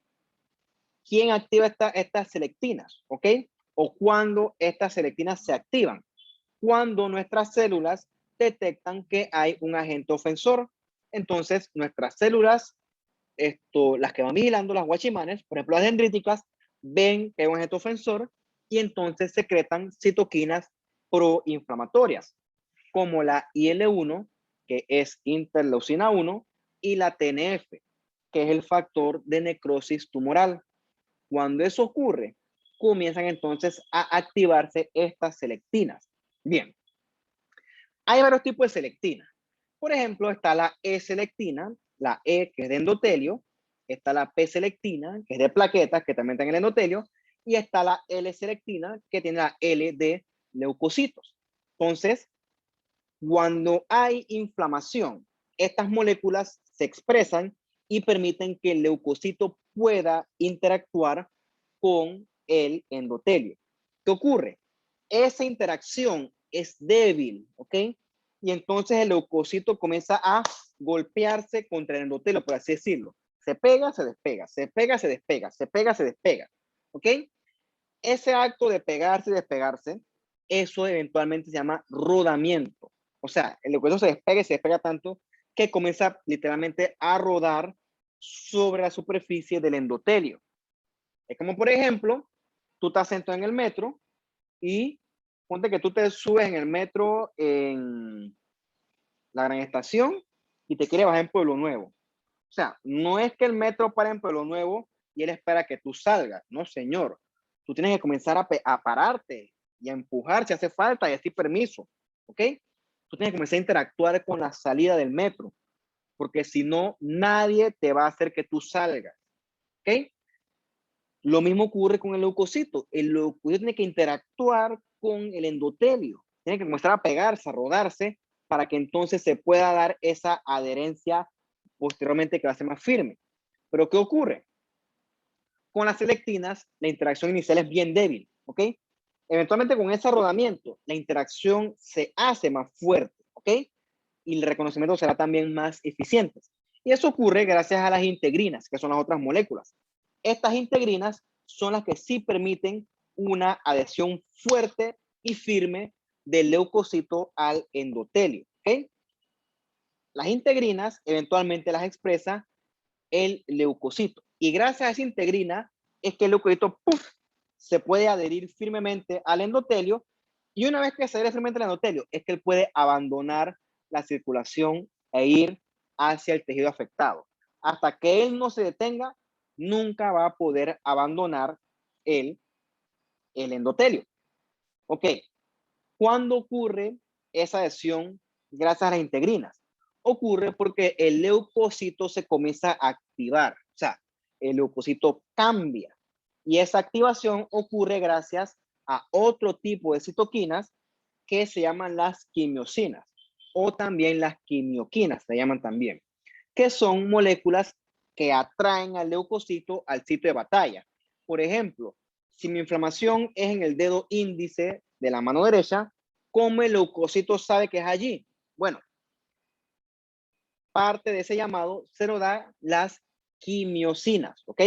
¿Quién activa estas selectinas? ¿Ok? O cuando estas selectinas se activan. Cuando nuestras células detectan que hay un agente ofensor. Entonces, nuestras células, las que van vigilando, las guachimanes, por ejemplo, las dendríticas, ven que hay un agente ofensor y entonces secretan citoquinas proinflamatorias, como la IL-1, que es interleucina 1, y la TNF, que es el factor de necrosis tumoral. Cuando eso ocurre, comienzan entonces a activarse estas selectinas. Bien, hay varios tipos de selectina. Por ejemplo, está la E-selectina, la E que es de endotelio, está la P-selectina, que es de plaquetas, que también está en el endotelio, y está la L-selectina, que tiene la L de leucocitos. Entonces, cuando hay inflamación, estas moléculas se expresan y permiten que el leucocito pueda interactuar con el endotelio. ¿Qué ocurre? Esa interacción es débil, ¿ok? Y entonces el leucocito comienza a golpearse contra el endotelio, por así decirlo. Se pega, se despega, se pega, se despega, se pega, se despega, ¿ok? Ese acto de pegarse y despegarse, eso eventualmente se llama rodamiento. O sea, el leucocito se despega y se despega tanto que comienza literalmente a rodar sobre la superficie del endotelio. Es como, por ejemplo, tú estás sentado en el metro y ponte que tú te subes en el metro en la Gran Estación y te quieres bajar en Pueblo Nuevo. O sea, no es que el metro para en Pueblo Nuevo y él espera que tú salgas. No, señor. Tú tienes que comenzar a pararte y a empujar si hace falta y así permiso. ¿Ok? Tú tienes que comenzar a interactuar con la salida del metro. Porque si no, nadie te va a hacer que tú salgas. ¿Ok? Lo mismo ocurre con el leucocito. El leucocito tiene que interactuar con el endotelio. Tiene que comenzar a pegarse, a rodarse, para que entonces se pueda dar esa adherencia posteriormente que va a ser más firme. Pero ¿qué ocurre? Con las selectinas, la interacción inicial es bien débil, ¿ok? Eventualmente con ese rodamiento, la interacción se hace más fuerte, ¿ok? Y el reconocimiento será también más eficiente. Y eso ocurre gracias a las integrinas, que son las otras moléculas. Estas integrinas son las que sí permiten una adhesión fuerte y firme del leucocito al endotelio, ¿ok? Las integrinas eventualmente las expresa el leucocito. Y gracias a esa integrina es que el leucocito ¡puf!, se puede adherir firmemente al endotelio Y una vez que se adhiere firmemente al endotelio, es que él puede abandonar la circulación e ir hacia el tejido afectado. Hasta que él no se detenga, nunca va a poder abandonar el endotelio. Ok, ¿cuándo ocurre esa adhesión gracias a las integrinas? Ocurre porque el leucocito se comienza a activar, o sea, el leucocito cambia. Y esa activación ocurre gracias a otro tipo de citoquinas que se llaman las quimiosinas o también las quimioquinas, se llaman también, que son moléculas que atraen al leucocito al sitio de batalla. Por ejemplo, si mi inflamación es en el dedo índice de la mano derecha, ¿cómo el leucocito sabe que es allí? Bueno, parte de ese llamado se lo da las quimiosinas, ¿ok?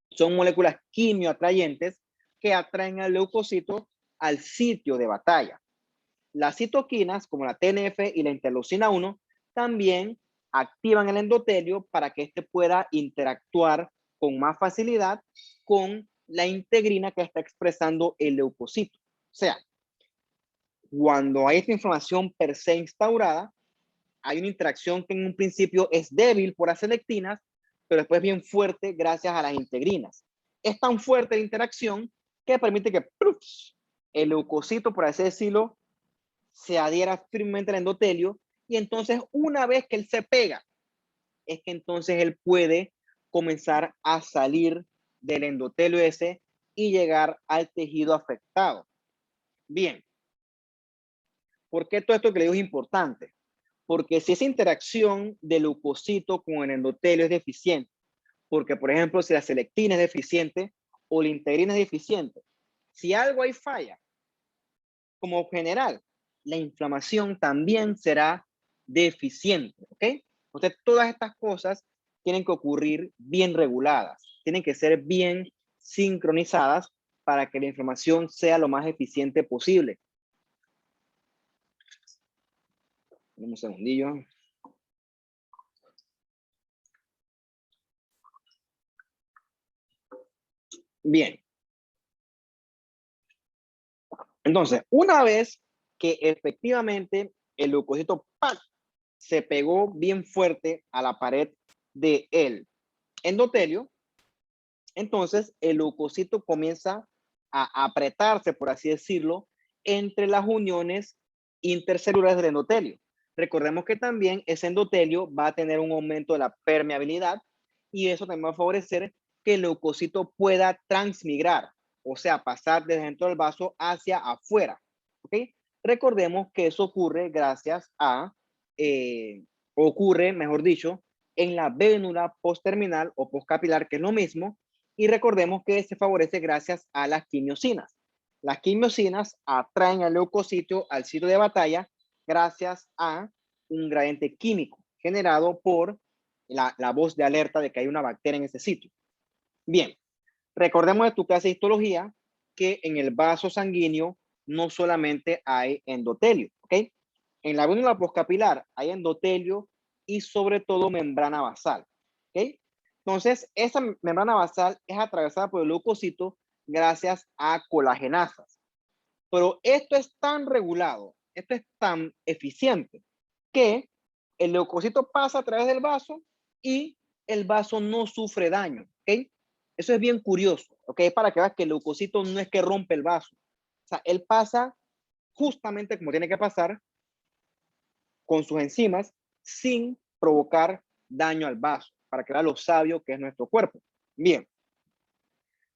Son moléculas quimioatrayentes que atraen al leucocito al sitio de batalla. Las citoquinas, como la TNF y la interleucina 1, también activan el endotelio para que éste pueda interactuar con más facilidad con la integrina que está expresando el leucocito. O sea, cuando hay esta inflamación per se instaurada, hay una interacción que en un principio es débil por las selectinas, pero después bien fuerte gracias a las integrinas. Es tan fuerte la interacción que permite que el leucocito, por así decirlo, se adhiera firmemente al endotelio y entonces una vez que él se pega, es que entonces él puede comenzar a salir del endotelio ese y llegar al tejido afectado. Bien, ¿por qué todo esto que le digo es importante? Porque si esa interacción del leucocito con el endotelio es deficiente, porque por ejemplo si la selectina es deficiente o la integrina es deficiente, si algo ahí falla, como general, la inflamación también será deficiente, ¿ok? Entonces, todas estas cosas tienen que ocurrir bien reguladas, tienen que ser bien sincronizadas para que la inflamación sea lo más eficiente posible. Un segundillo. Bien. Entonces, una vez que efectivamente el leucocito ¡pac! Se pegó bien fuerte a la pared del endotelio, entonces el leucocito comienza a apretarse, por así decirlo, entre las uniones intercelulares del endotelio. Recordemos que también ese endotelio va a tener un aumento de la permeabilidad y eso también va a favorecer que el leucocito pueda transmigrar, o sea, pasar desde dentro del vaso hacia afuera. ¿Ok? Recordemos que eso ocurre gracias a, ocurre, mejor dicho, en la vénula postterminal o postcapilar, que es lo mismo, y recordemos que se favorece gracias a las quimiosinas. Las quimiosinas atraen al leucocito al sitio de batalla gracias a un gradiente químico generado por la voz de alerta de que hay una bacteria en ese sitio. Bien, recordemos de tu clase de histología que en el vaso sanguíneo no solamente hay endotelio, ¿ok? En la vénula postcapilar hay endotelio y sobre todo membrana basal, ¿ok? Entonces, esa membrana basal es atravesada por el leucocito gracias a colagenasas. Pero esto es tan regulado, esto es tan eficiente, que el leucocito pasa a través del vaso y el vaso no sufre daño, ¿ok? Eso es bien curioso, ¿ok? Para que veas que el leucocito no es que rompe el vaso. O sea, él pasa justamente como tiene que pasar con sus enzimas sin provocar daño al vaso, para que vean lo sabio que es nuestro cuerpo. Bien,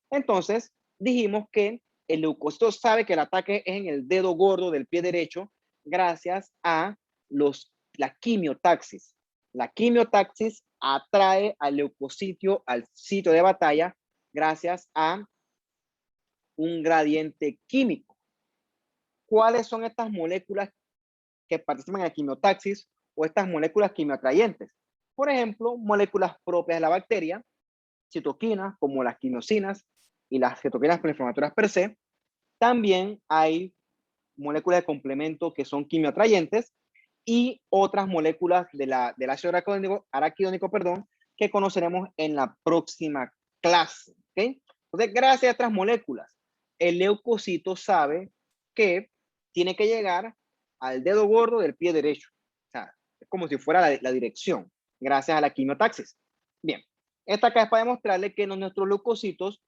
entonces dijimos que el leucocito sabe que el ataque es en el dedo gordo del pie derecho gracias a la quimiotaxis. La quimiotaxis atrae al leucocito al sitio de batalla gracias a un gradiente químico. ¿Cuáles son estas moléculas que participan en la quimiotaxis o estas moléculas quimioatrayentes? Por ejemplo, moléculas propias de la bacteria, citoquinas como las quimiosinas y las citoquinas proinflamatorias per se. También hay moléculas de complemento que son quimioatrayentes y otras moléculas del ácido araquidónico, que conoceremos en la próxima clase. ¿Okay? Entonces, gracias a estas moléculas, el leucocito sabe que tiene que llegar al dedo gordo del pie derecho. O sea, es como si fuera la dirección, gracias a la quimiotaxis. Bien, esta acá es para demostrarle que nuestros leucocitos,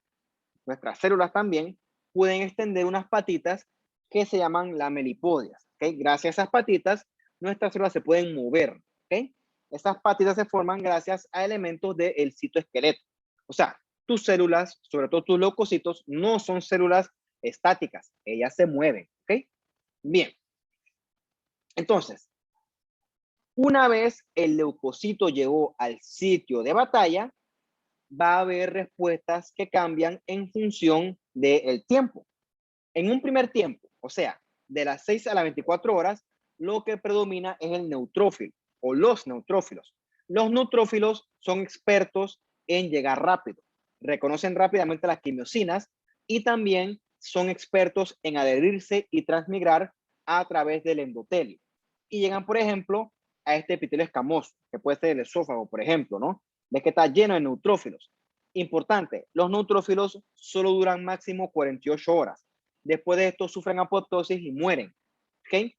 nuestras células también, pueden extender unas patitas que se llaman lamelipodias. ¿Okay? Gracias a esas patitas, nuestras células se pueden mover. ¿Okay? Estas patitas se forman gracias a elementos del citoesqueleto. O sea, tus células, sobre todo tus leucocitos, no son células estáticas, ellas se mueven. ¿Okay? Bien. Entonces, una vez el leucocito llegó al sitio de batalla, va a haber respuestas que cambian en función del tiempo. En un primer tiempo, o sea, de las 6 a las 24 horas, lo que predomina es el neutrófilo o los neutrófilos. Los neutrófilos son expertos en llegar rápido, reconocen rápidamente las quimiosinas y también son expertos en adherirse y transmigrar a través del endotelio. Y llegan, por ejemplo, a este epitelio escamoso, que puede ser el esófago, por ejemplo, ¿no? Ves que está lleno de neutrófilos. Importante, los neutrófilos solo duran máximo 48 horas. Después de esto sufren apoptosis y mueren. ¿Okay?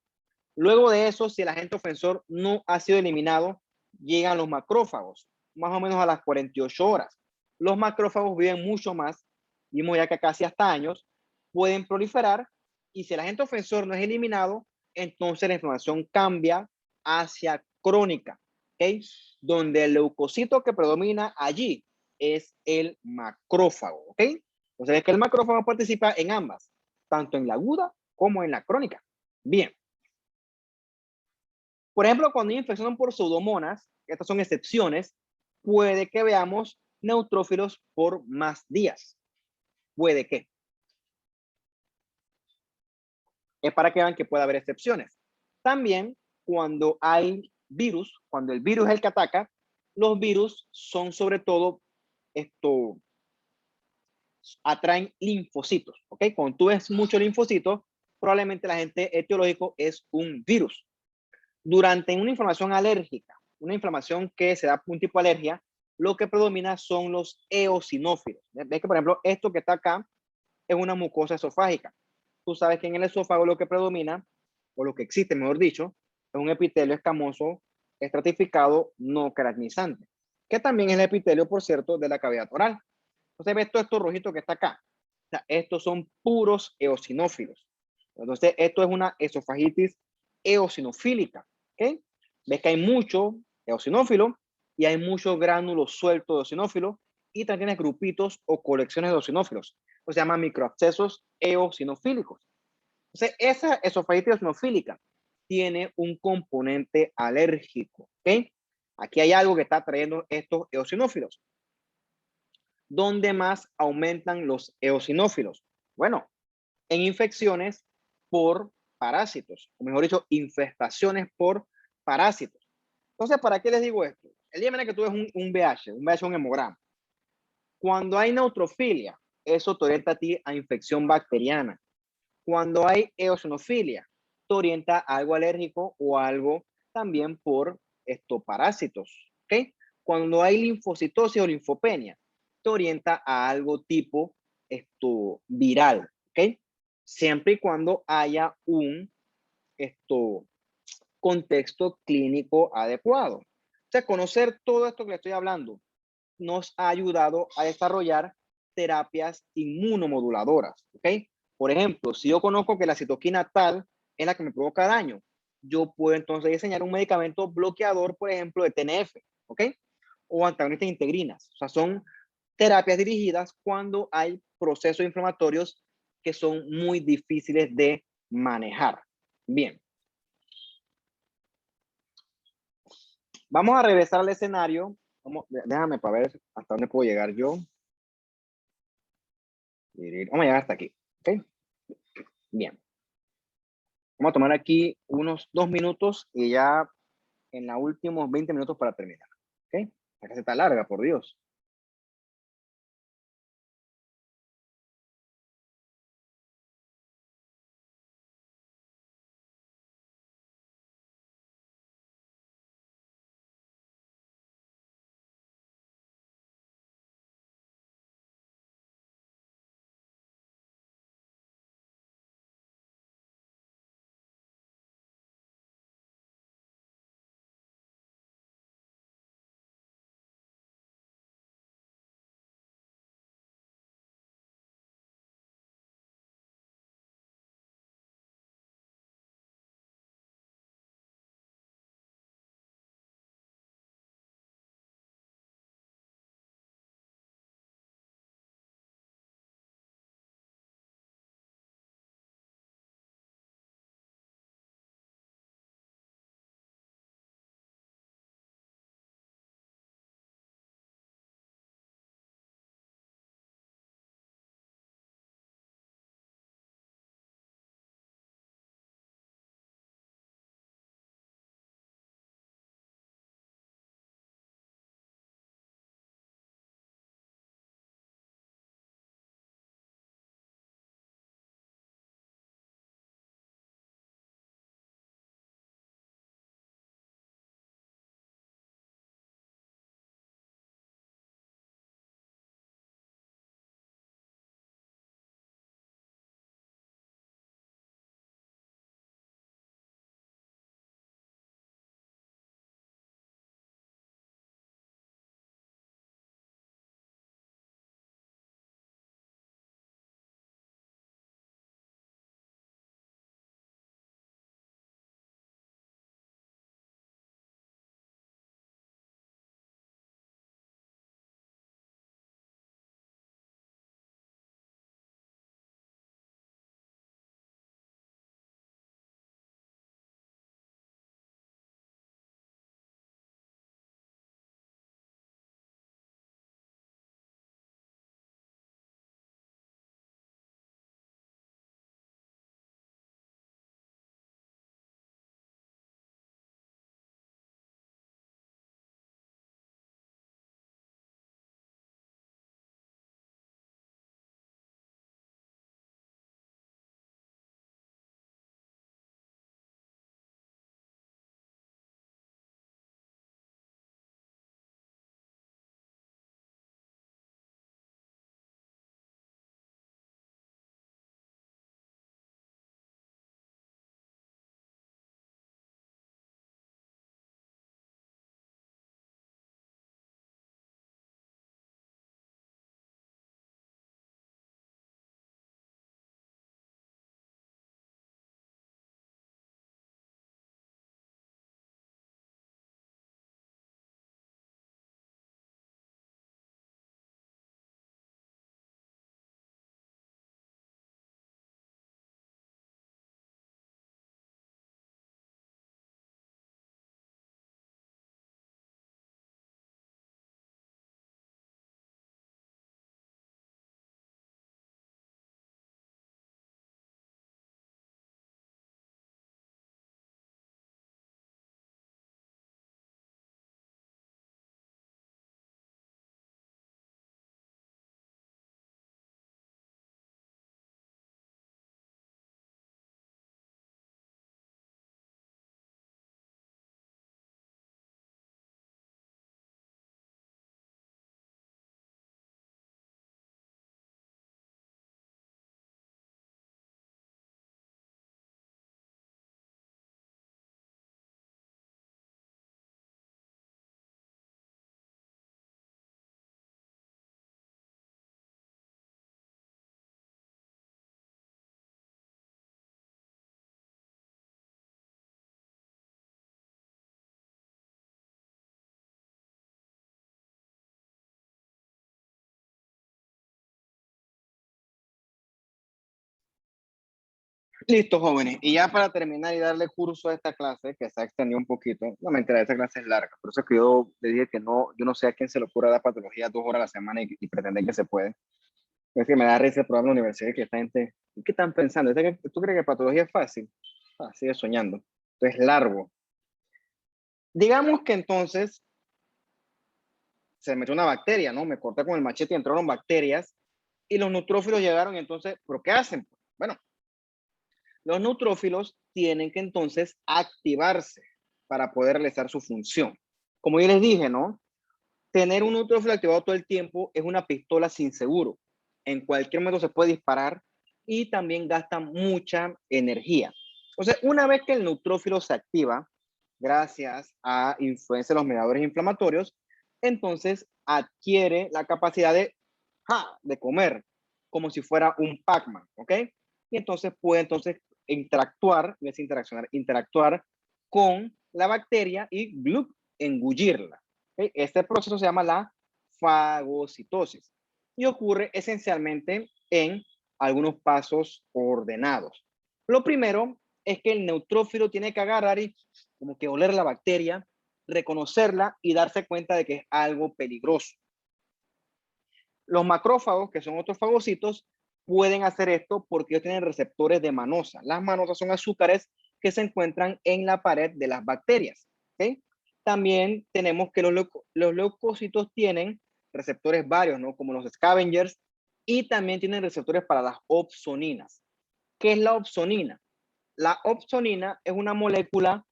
Luego de eso, si el agente ofensor no ha sido eliminado, llegan los macrófagos, más o menos a las 48 horas. Los macrófagos viven mucho más, vimos ya que casi hasta años, pueden proliferar y si el agente ofensor no es eliminado, entonces la inflamación cambia hacia crónica, ¿okay? Donde el leucocito que predomina allí es el macrófago, ¿ok? O sea, es que el macrófago participa en ambas, tanto en la aguda como en la crónica. Bien. Por ejemplo, cuando hay infección por pseudomonas, estas son excepciones, puede que veamos neutrófilos por más días. Puede que. Es para que vean que puede haber excepciones. También cuando hay virus, cuando el virus es el que ataca, los virus son sobre todo atraen linfocitos, ¿ok? Cuando tú ves muchos linfocitos, probablemente el agente etiológico es un virus. Durante una inflamación alérgica, una inflamación que se da un tipo de alergia, lo que predomina son los eosinófilos. Ves que, por ejemplo, esto que está acá es una mucosa esofágica. Tú sabes que en el esófago lo que predomina, o lo que existe, mejor dicho, es un epitelio escamoso estratificado no queratinizante, que también es el epitelio, por cierto, de la cavidad oral. Entonces, ves todo esto rojito que está acá. O sea, estos son puros eosinófilos. Entonces, esto es una esofagitis eosinofílica. ¿Ok? Ves que hay mucho eosinófilo y hay muchos gránulos sueltos de eosinófilo y también hay grupitos o colecciones de eosinófilos. Se llaman microabscesos eosinofílicos. Entonces, esa esofagitis eosinofílica tiene un componente alérgico. ¿Ok? Aquí hay algo que está trayendo estos eosinófilos. ¿Dónde más aumentan los eosinófilos? Bueno, en infecciones por parásitos, o mejor dicho, infestaciones por parásitos. Entonces, ¿para qué les digo esto? El día de mañana que tú ves un VH, un hemograma, cuando hay neutrofilia, eso te orienta a ti a infección bacteriana. Cuando hay eosinofilia, te orienta a algo alérgico o algo también por estos parásitos. ¿Ok? Cuando hay linfocitosis o linfopenia, te orienta a algo tipo viral. ¿Ok? Siempre y cuando haya un contexto clínico adecuado. O sea, conocer todo esto que le estoy hablando nos ha ayudado a desarrollar terapias inmunomoduladoras, ¿ok? Por ejemplo, si yo conozco que la citoquina tal es la que me provoca daño, yo puedo entonces diseñar un medicamento bloqueador, por ejemplo, de TNF, ¿ok? O antagonistas de integrinas. O sea, son terapias dirigidas cuando hay procesos inflamatorios que son muy difíciles de manejar. Bien. Vamos a regresar al escenario. Déjame para ver hasta dónde puedo llegar yo. Vamos a llegar hasta aquí. ¿Ok? Bien. Vamos a tomar aquí unos 2 minutos y ya en los últimos 20 minutos para terminar. ¿Ok? La casa está larga, por Dios. Listo, jóvenes. Y ya para terminar y darle curso a esta clase, que se ha extendido un poquito, no me entera, esta clase es larga, por eso es que yo le dije que no, yo no sé a quién se le ocurre dar patología 2 horas a la semana y pretender que se puede. Es que me da risa el programa de la universidad que esta gente, ¿qué están pensando? ¿Tú crees que patología es fácil? Ah, sigue soñando. Entonces, largo. Digamos que entonces se metió una bacteria, ¿no? Me corté con el machete y entraron bacterias y los neutrófilos llegaron, entonces, ¿pero qué hacen? Bueno, los neutrófilos tienen que entonces activarse para poder realizar su función. Como yo les dije, ¿no? Tener un neutrófilo activado todo el tiempo es una pistola sin seguro. En cualquier momento se puede disparar y también gasta mucha energía. Entonces, una vez que el neutrófilo se activa, gracias a influencia de los mediadores inflamatorios, entonces adquiere la capacidad de comer como si fuera un Pac-Man, ¿ok? Y entonces puede interactuar, no es interaccionar, interactuar con la bacteria y engullirla. ¿Okay? Este proceso se llama la fagocitosis y ocurre esencialmente en algunos pasos ordenados. Lo primero es que el neutrófilo tiene que agarrar y como que oler la bacteria, reconocerla y darse cuenta de que es algo peligroso. Los macrófagos, que son otros fagocitos, pueden hacer esto porque ellos tienen receptores de manosa. Las manosas son azúcares que se encuentran en la pared de las bacterias. ¿Okay? También tenemos que los leucocitos tienen receptores varios, ¿no? Como los scavengers, y también tienen receptores para las opsoninas. ¿Qué es la opsonina? La opsonina es una molécula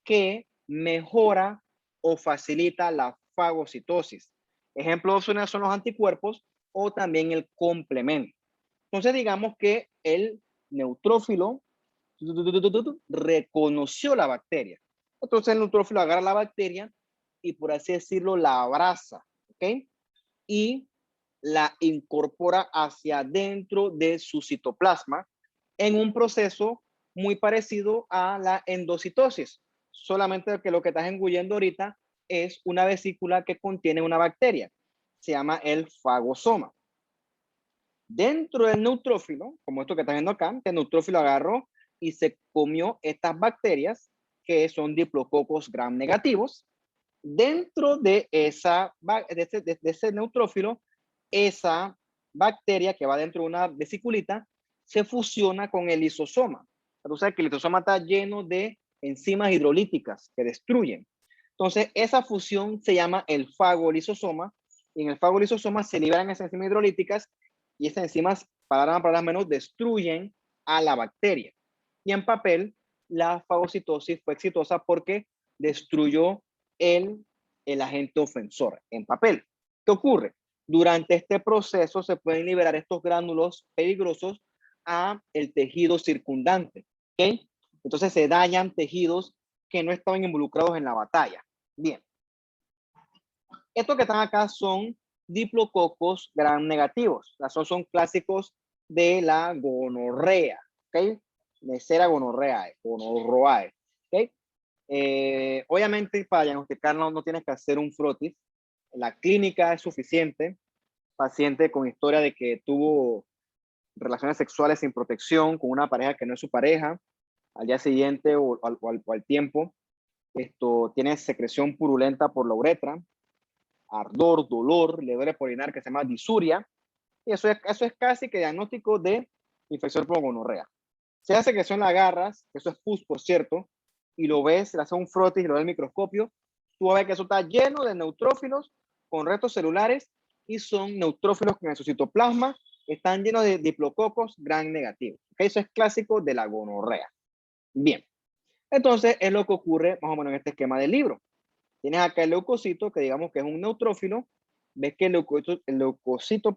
que mejora o facilita la fagocitosis. Ejemplo de opsonina son los anticuerpos o también el complemento. Entonces digamos que el neutrófilo reconoció la bacteria. Entonces el neutrófilo agarra la bacteria y por así decirlo la abraza, ¿ok? Y la incorpora hacia dentro de su citoplasma en un proceso muy parecido a la endocitosis, solamente que lo que estás engullendo ahorita es una vesícula que contiene una bacteria, se llama el fagosoma. Dentro del neutrófilo, como esto que estás viendo acá, el neutrófilo agarró y se comió estas bacterias que son diplococos gram negativos. Dentro de ese neutrófilo, esa bacteria que va dentro de una vesiculita se fusiona con el lisosoma. Entonces, que el lisosoma está lleno de enzimas hidrolíticas que destruyen. Entonces, esa fusión se llama el fagolisosoma y en el fagolisosoma se liberan esas enzimas hidrolíticas y esas enzimas, palabras menos, destruyen a la bacteria. Y en papel, la fagocitosis fue exitosa porque destruyó el agente ofensor en papel. ¿Qué ocurre? Durante este proceso se pueden liberar estos gránulos peligrosos a el tejido circundante. ¿Okay? Entonces se dañan tejidos que no estaban involucrados en la batalla. Bien. Estos que están acá son diplococos gram negativos. Son clásicos de la gonorrea. ¿Ok? Neisseria gonorrhoeae. Gonorrhoeae. ¿Ok? Obviamente para diagnosticar no tienes que hacer un frotis. La clínica es suficiente. Paciente con historia de que tuvo relaciones sexuales sin protección con una pareja que no es su pareja, al día siguiente o al tiempo, esto tiene secreción purulenta por la uretra, ardor, dolor, le duele por orinar que se llama disuria, y eso es casi que diagnóstico de infección por gonorrea. Se hace que son las garras, eso es pus, por cierto, y lo ves, le hace un frotis y lo ves al microscopio, tú vas a ver que eso está lleno de neutrófilos con restos celulares y son neutrófilos que en su citoplasma están llenos de diplococos gram negativos. ¿Okay? Eso es clásico de la gonorrea. Bien, entonces es lo que ocurre más o menos en este esquema del libro. Tienes acá el leucocito, que digamos que es un neutrófilo, ves que el leucocito,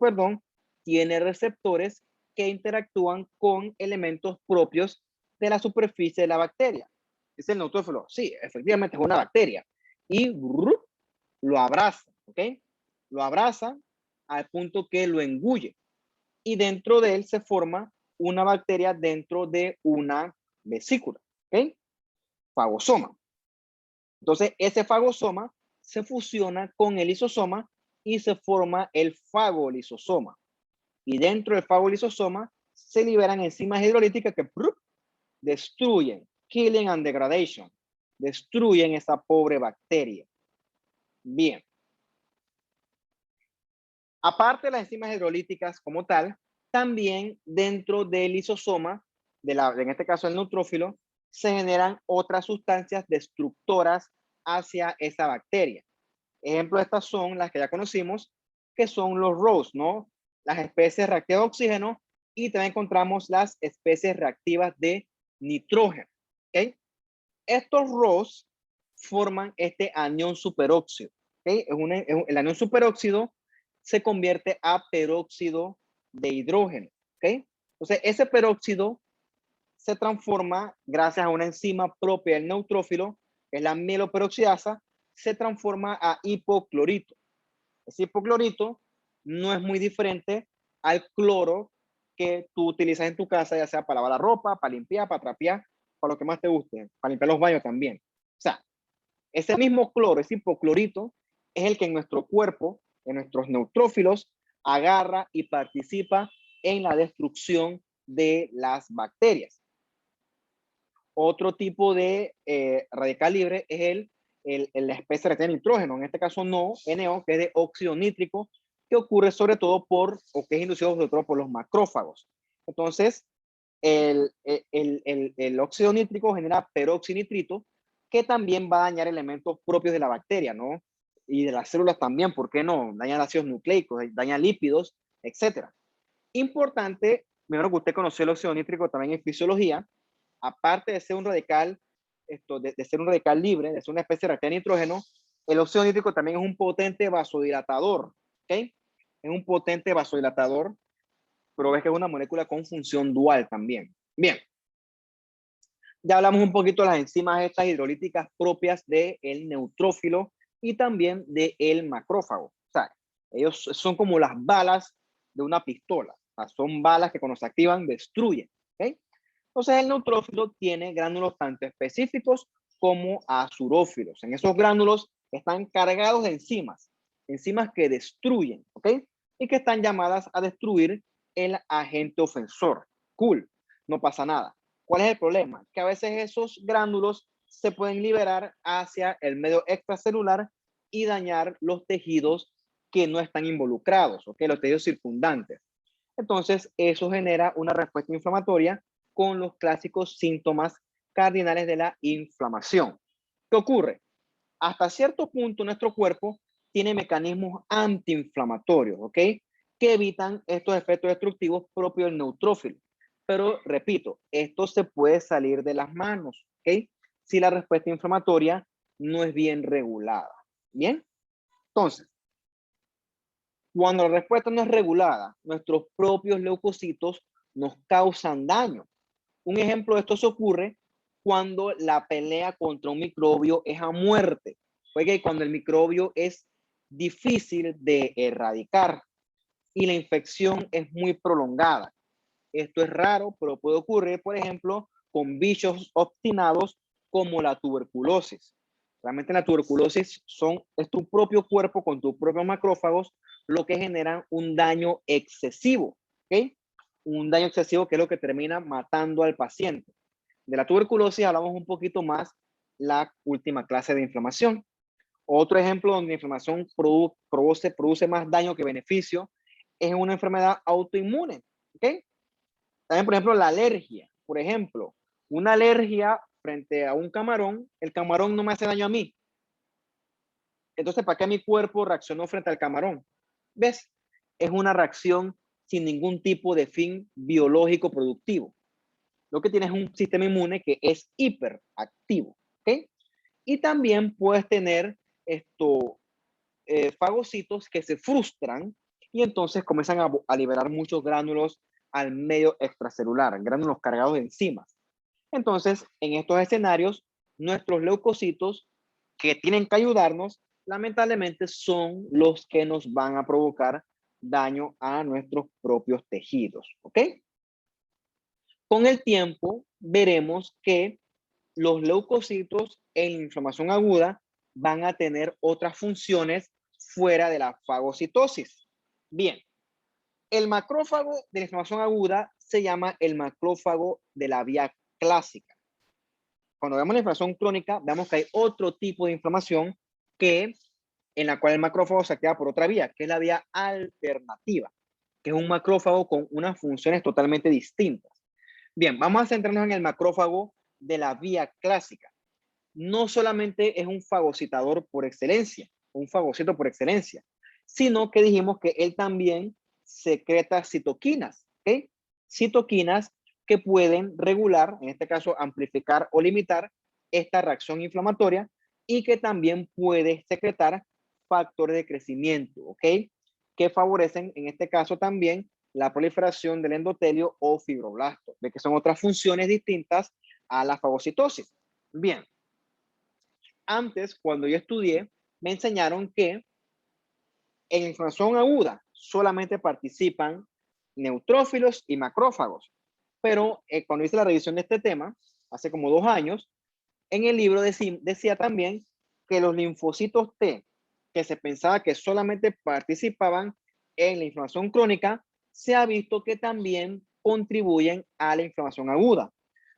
tiene receptores que interactúan con elementos propios de la superficie de la bacteria. Es el neutrófilo, sí, efectivamente es una bacteria. Y lo abraza, ¿ok? Lo abraza al punto que lo engulle. Y dentro de él se forma una bacteria dentro de una vesícula, ¿ok? Fagosoma. Entonces, ese fagosoma se fusiona con el lisosoma y se forma el fagolisosoma. Y dentro del fagolisosoma se liberan enzimas hidrolíticas que destruyen, killing and degradation, destruyen esa pobre bacteria. Bien. Aparte de las enzimas hidrolíticas como tal, también dentro del lisosoma, en este caso el neutrófilo, se generan otras sustancias destructoras hacia esa bacteria. Ejemplo de estas son las que ya conocimos, que son los ROS, ¿no? Las especies reactivas de oxígeno, y también encontramos las especies reactivas de nitrógeno. ¿Okay? Estos ROS forman este anión superóxido. ¿Okay? El anión superóxido se convierte a peróxido de hidrógeno. ¿Okay? Entonces, ese peróxido se transforma gracias a una enzima propia del neutrófilo, que es la mieloperoxidasa, se transforma a hipoclorito. Ese hipoclorito no es muy diferente al cloro que tú utilizas en tu casa, ya sea para lavar la ropa, para limpiar, para trapear, para lo que más te guste, para limpiar los baños también. O sea, ese mismo cloro, ese hipoclorito, es el que en nuestro cuerpo, en nuestros neutrófilos, agarra y participa en la destrucción de las bacterias. Otro tipo de radical libre es la especie de nitrógeno, en este caso NO, que es de óxido nítrico, que ocurre sobre todo o que es inducido sobre todo por los macrófagos. Entonces, el óxido nítrico genera peroxinitrito, que también va a dañar elementos propios de la bacteria, ¿no? Y de las células también, ¿por qué no? Daña ácidos nucleicos, daña lípidos, etc. Importante, primero que usted conoció el óxido nítrico también en fisiología, aparte de ser un radical, de ser un radical libre, de ser una especie de reactor de nitrógeno, el óxido nítrico también es un potente vasodilatador, ¿ok? Es un potente vasodilatador, pero ves que es una molécula con función dual también. Bien, ya hablamos un poquito de las enzimas estas hidrolíticas propias del neutrófilo y también del macrófago. O sea, ellos son como las balas de una pistola. O sea, son balas que cuando se activan destruyen, ¿ok? Entonces el neutrófilo tiene gránulos tanto específicos como azurófilos. En esos gránulos están cargados de enzimas, enzimas que destruyen, ¿ok? Y que están llamadas a destruir el agente ofensor. Cool, no pasa nada. ¿Cuál es el problema? Que a veces esos gránulos se pueden liberar hacia el medio extracelular y dañar los tejidos que no están involucrados, ¿ok? Los tejidos circundantes. Entonces, eso genera una respuesta inflamatoria con los clásicos síntomas cardinales de la inflamación. ¿Qué ocurre? Hasta cierto punto nuestro cuerpo tiene mecanismos antiinflamatorios, ¿ok? Que evitan estos efectos destructivos propios del neutrófilo. Pero, repito, esto se puede salir de las manos, ¿ok? Si la respuesta inflamatoria no es bien regulada. ¿Bien? Entonces, cuando la respuesta no es regulada, nuestros propios leucocitos nos causan daño. Un ejemplo de esto se ocurre cuando la pelea contra un microbio es a muerte. Oye, cuando el microbio es difícil de erradicar y la infección es muy prolongada. Esto es raro, pero puede ocurrir, por ejemplo, con bichos obstinados como la tuberculosis. Realmente la tuberculosis es tu propio cuerpo con tus propios macrófagos lo que genera un daño excesivo, ¿ok? Un daño excesivo que es lo que termina matando al paciente. De la tuberculosis hablamos un poquito más la última clase de inflamación. Otro ejemplo donde la inflamación produce más daño que beneficio es una enfermedad autoinmune, ¿ok? También, por ejemplo, la alergia. Por ejemplo, una alergia frente a un camarón, el camarón no me hace daño a mí. Entonces, ¿para qué mi cuerpo reaccionó frente al camarón? ¿Ves? Es una reacción sin ningún tipo de fin biológico productivo. Lo que tienes es un sistema inmune que es hiperactivo, ¿ok? Y también puedes tener fagocitos que se frustran y entonces comienzan a liberar muchos gránulos al medio extracelular, gránulos cargados de enzimas. Entonces, en estos escenarios, nuestros leucocitos que tienen que ayudarnos, lamentablemente son los que nos van a provocar daño a nuestros propios tejidos, ¿ok? Con el tiempo, veremos que los leucocitos en inflamación aguda van a tener otras funciones fuera de la fagocitosis. Bien, el macrófago de la inflamación aguda se llama el macrófago de la vía clásica. Cuando vemos la inflamación crónica, vemos que hay otro tipo de inflamación que en la cual el macrófago se activa por otra vía, que es la vía alternativa, que es un macrófago con unas funciones totalmente distintas. Bien, vamos a centrarnos en el macrófago de la vía clásica. No solamente es un fagocitador por excelencia, un fagocito por excelencia, sino que dijimos que él también secreta citoquinas, ¿ok? Citoquinas que pueden regular, en este caso amplificar o limitar esta reacción inflamatoria y que también puede secretar factores de crecimiento, ¿ok? Que favorecen, en este caso también, la proliferación del endotelio o fibroblastos, de que son otras funciones distintas a la fagocitosis. Bien, antes, cuando yo estudié, me enseñaron que en inflamación aguda solamente participan neutrófilos y macrófagos. Pero cuando hice la revisión de este tema, hace como 2 años, en el libro decía también que los linfocitos T, que se pensaba que solamente participaban en la inflamación crónica, se ha visto que también contribuyen a la inflamación aguda.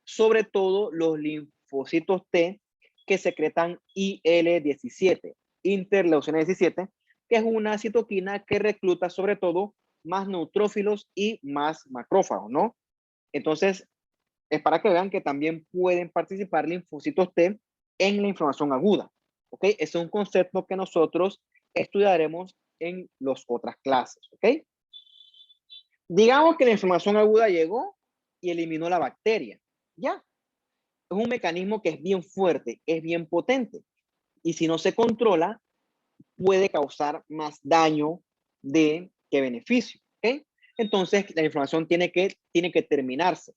Sobre todo los linfocitos T que secretan IL-17, interleucina 17, que es una citoquina que recluta sobre todo más neutrófilos y más macrófagos, ¿no? Entonces, es para que vean que también pueden participar linfocitos T en la inflamación aguda. ¿Ok? Es un concepto que nosotros estudiaremos en las otras clases. ¿Ok? Digamos que la inflamación aguda llegó y eliminó la bacteria. Ya. Es un mecanismo que es bien fuerte, es bien potente. Y si no se controla, puede causar más daño que beneficio. ¿Ok? Entonces, la inflamación tiene que terminarse.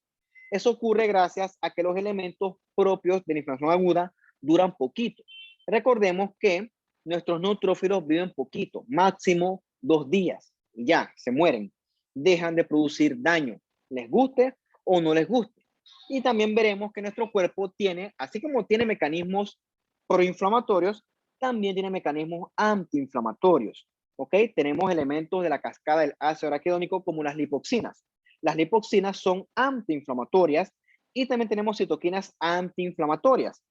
Eso ocurre gracias a que los elementos propios de la inflamación aguda duran poquito. Recordemos que nuestros neutrófilos viven poquito, máximo 2 días, y ya, se mueren. Dejan de producir daño, les guste o no les guste. Y también veremos que nuestro cuerpo tiene, así como tiene mecanismos proinflamatorios, también tiene mecanismos antiinflamatorios. ¿Ok? Tenemos elementos de la cascada del ácido araquidónico como las lipoxinas. Las lipoxinas son antiinflamatorias y también tenemos citoquinas antiinflamatorias,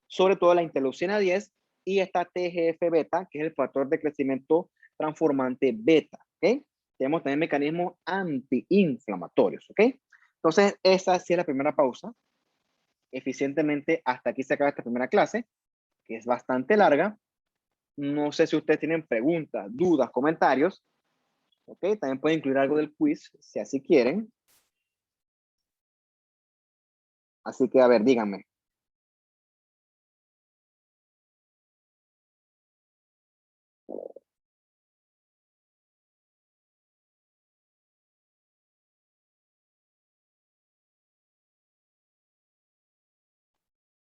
sobre todo la interleucina 10 y esta TGF-beta, que es el factor de crecimiento transformante beta. ¿Okay? Tenemos también mecanismos antiinflamatorios. ¿Okay? Entonces, esa sí es la primera pausa. Eficientemente, hasta aquí se acaba esta primera clase, que es bastante larga. No sé si ustedes tienen preguntas, dudas, comentarios. ¿Ok? También pueden incluir algo del quiz, si así quieren. Así que, a ver, díganme.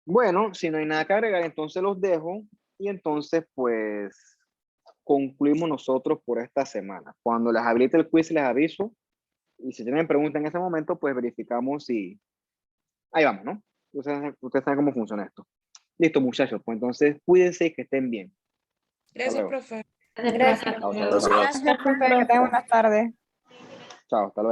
Bueno, si no hay nada que agregar, entonces los dejo y entonces pues concluimos nosotros por esta semana. Cuando les habilite el quiz les aviso y si tienen preguntas en ese momento pues verificamos y ahí vamos, ¿no? Ustedes saben cómo funciona esto. Listo, muchachos, pues entonces cuídense y que estén bien. Hasta Gracias, luego. profe. Gracias. Chao, hasta luego. Gracias, profe. Que tengan buenas tardes. Chao, hasta luego.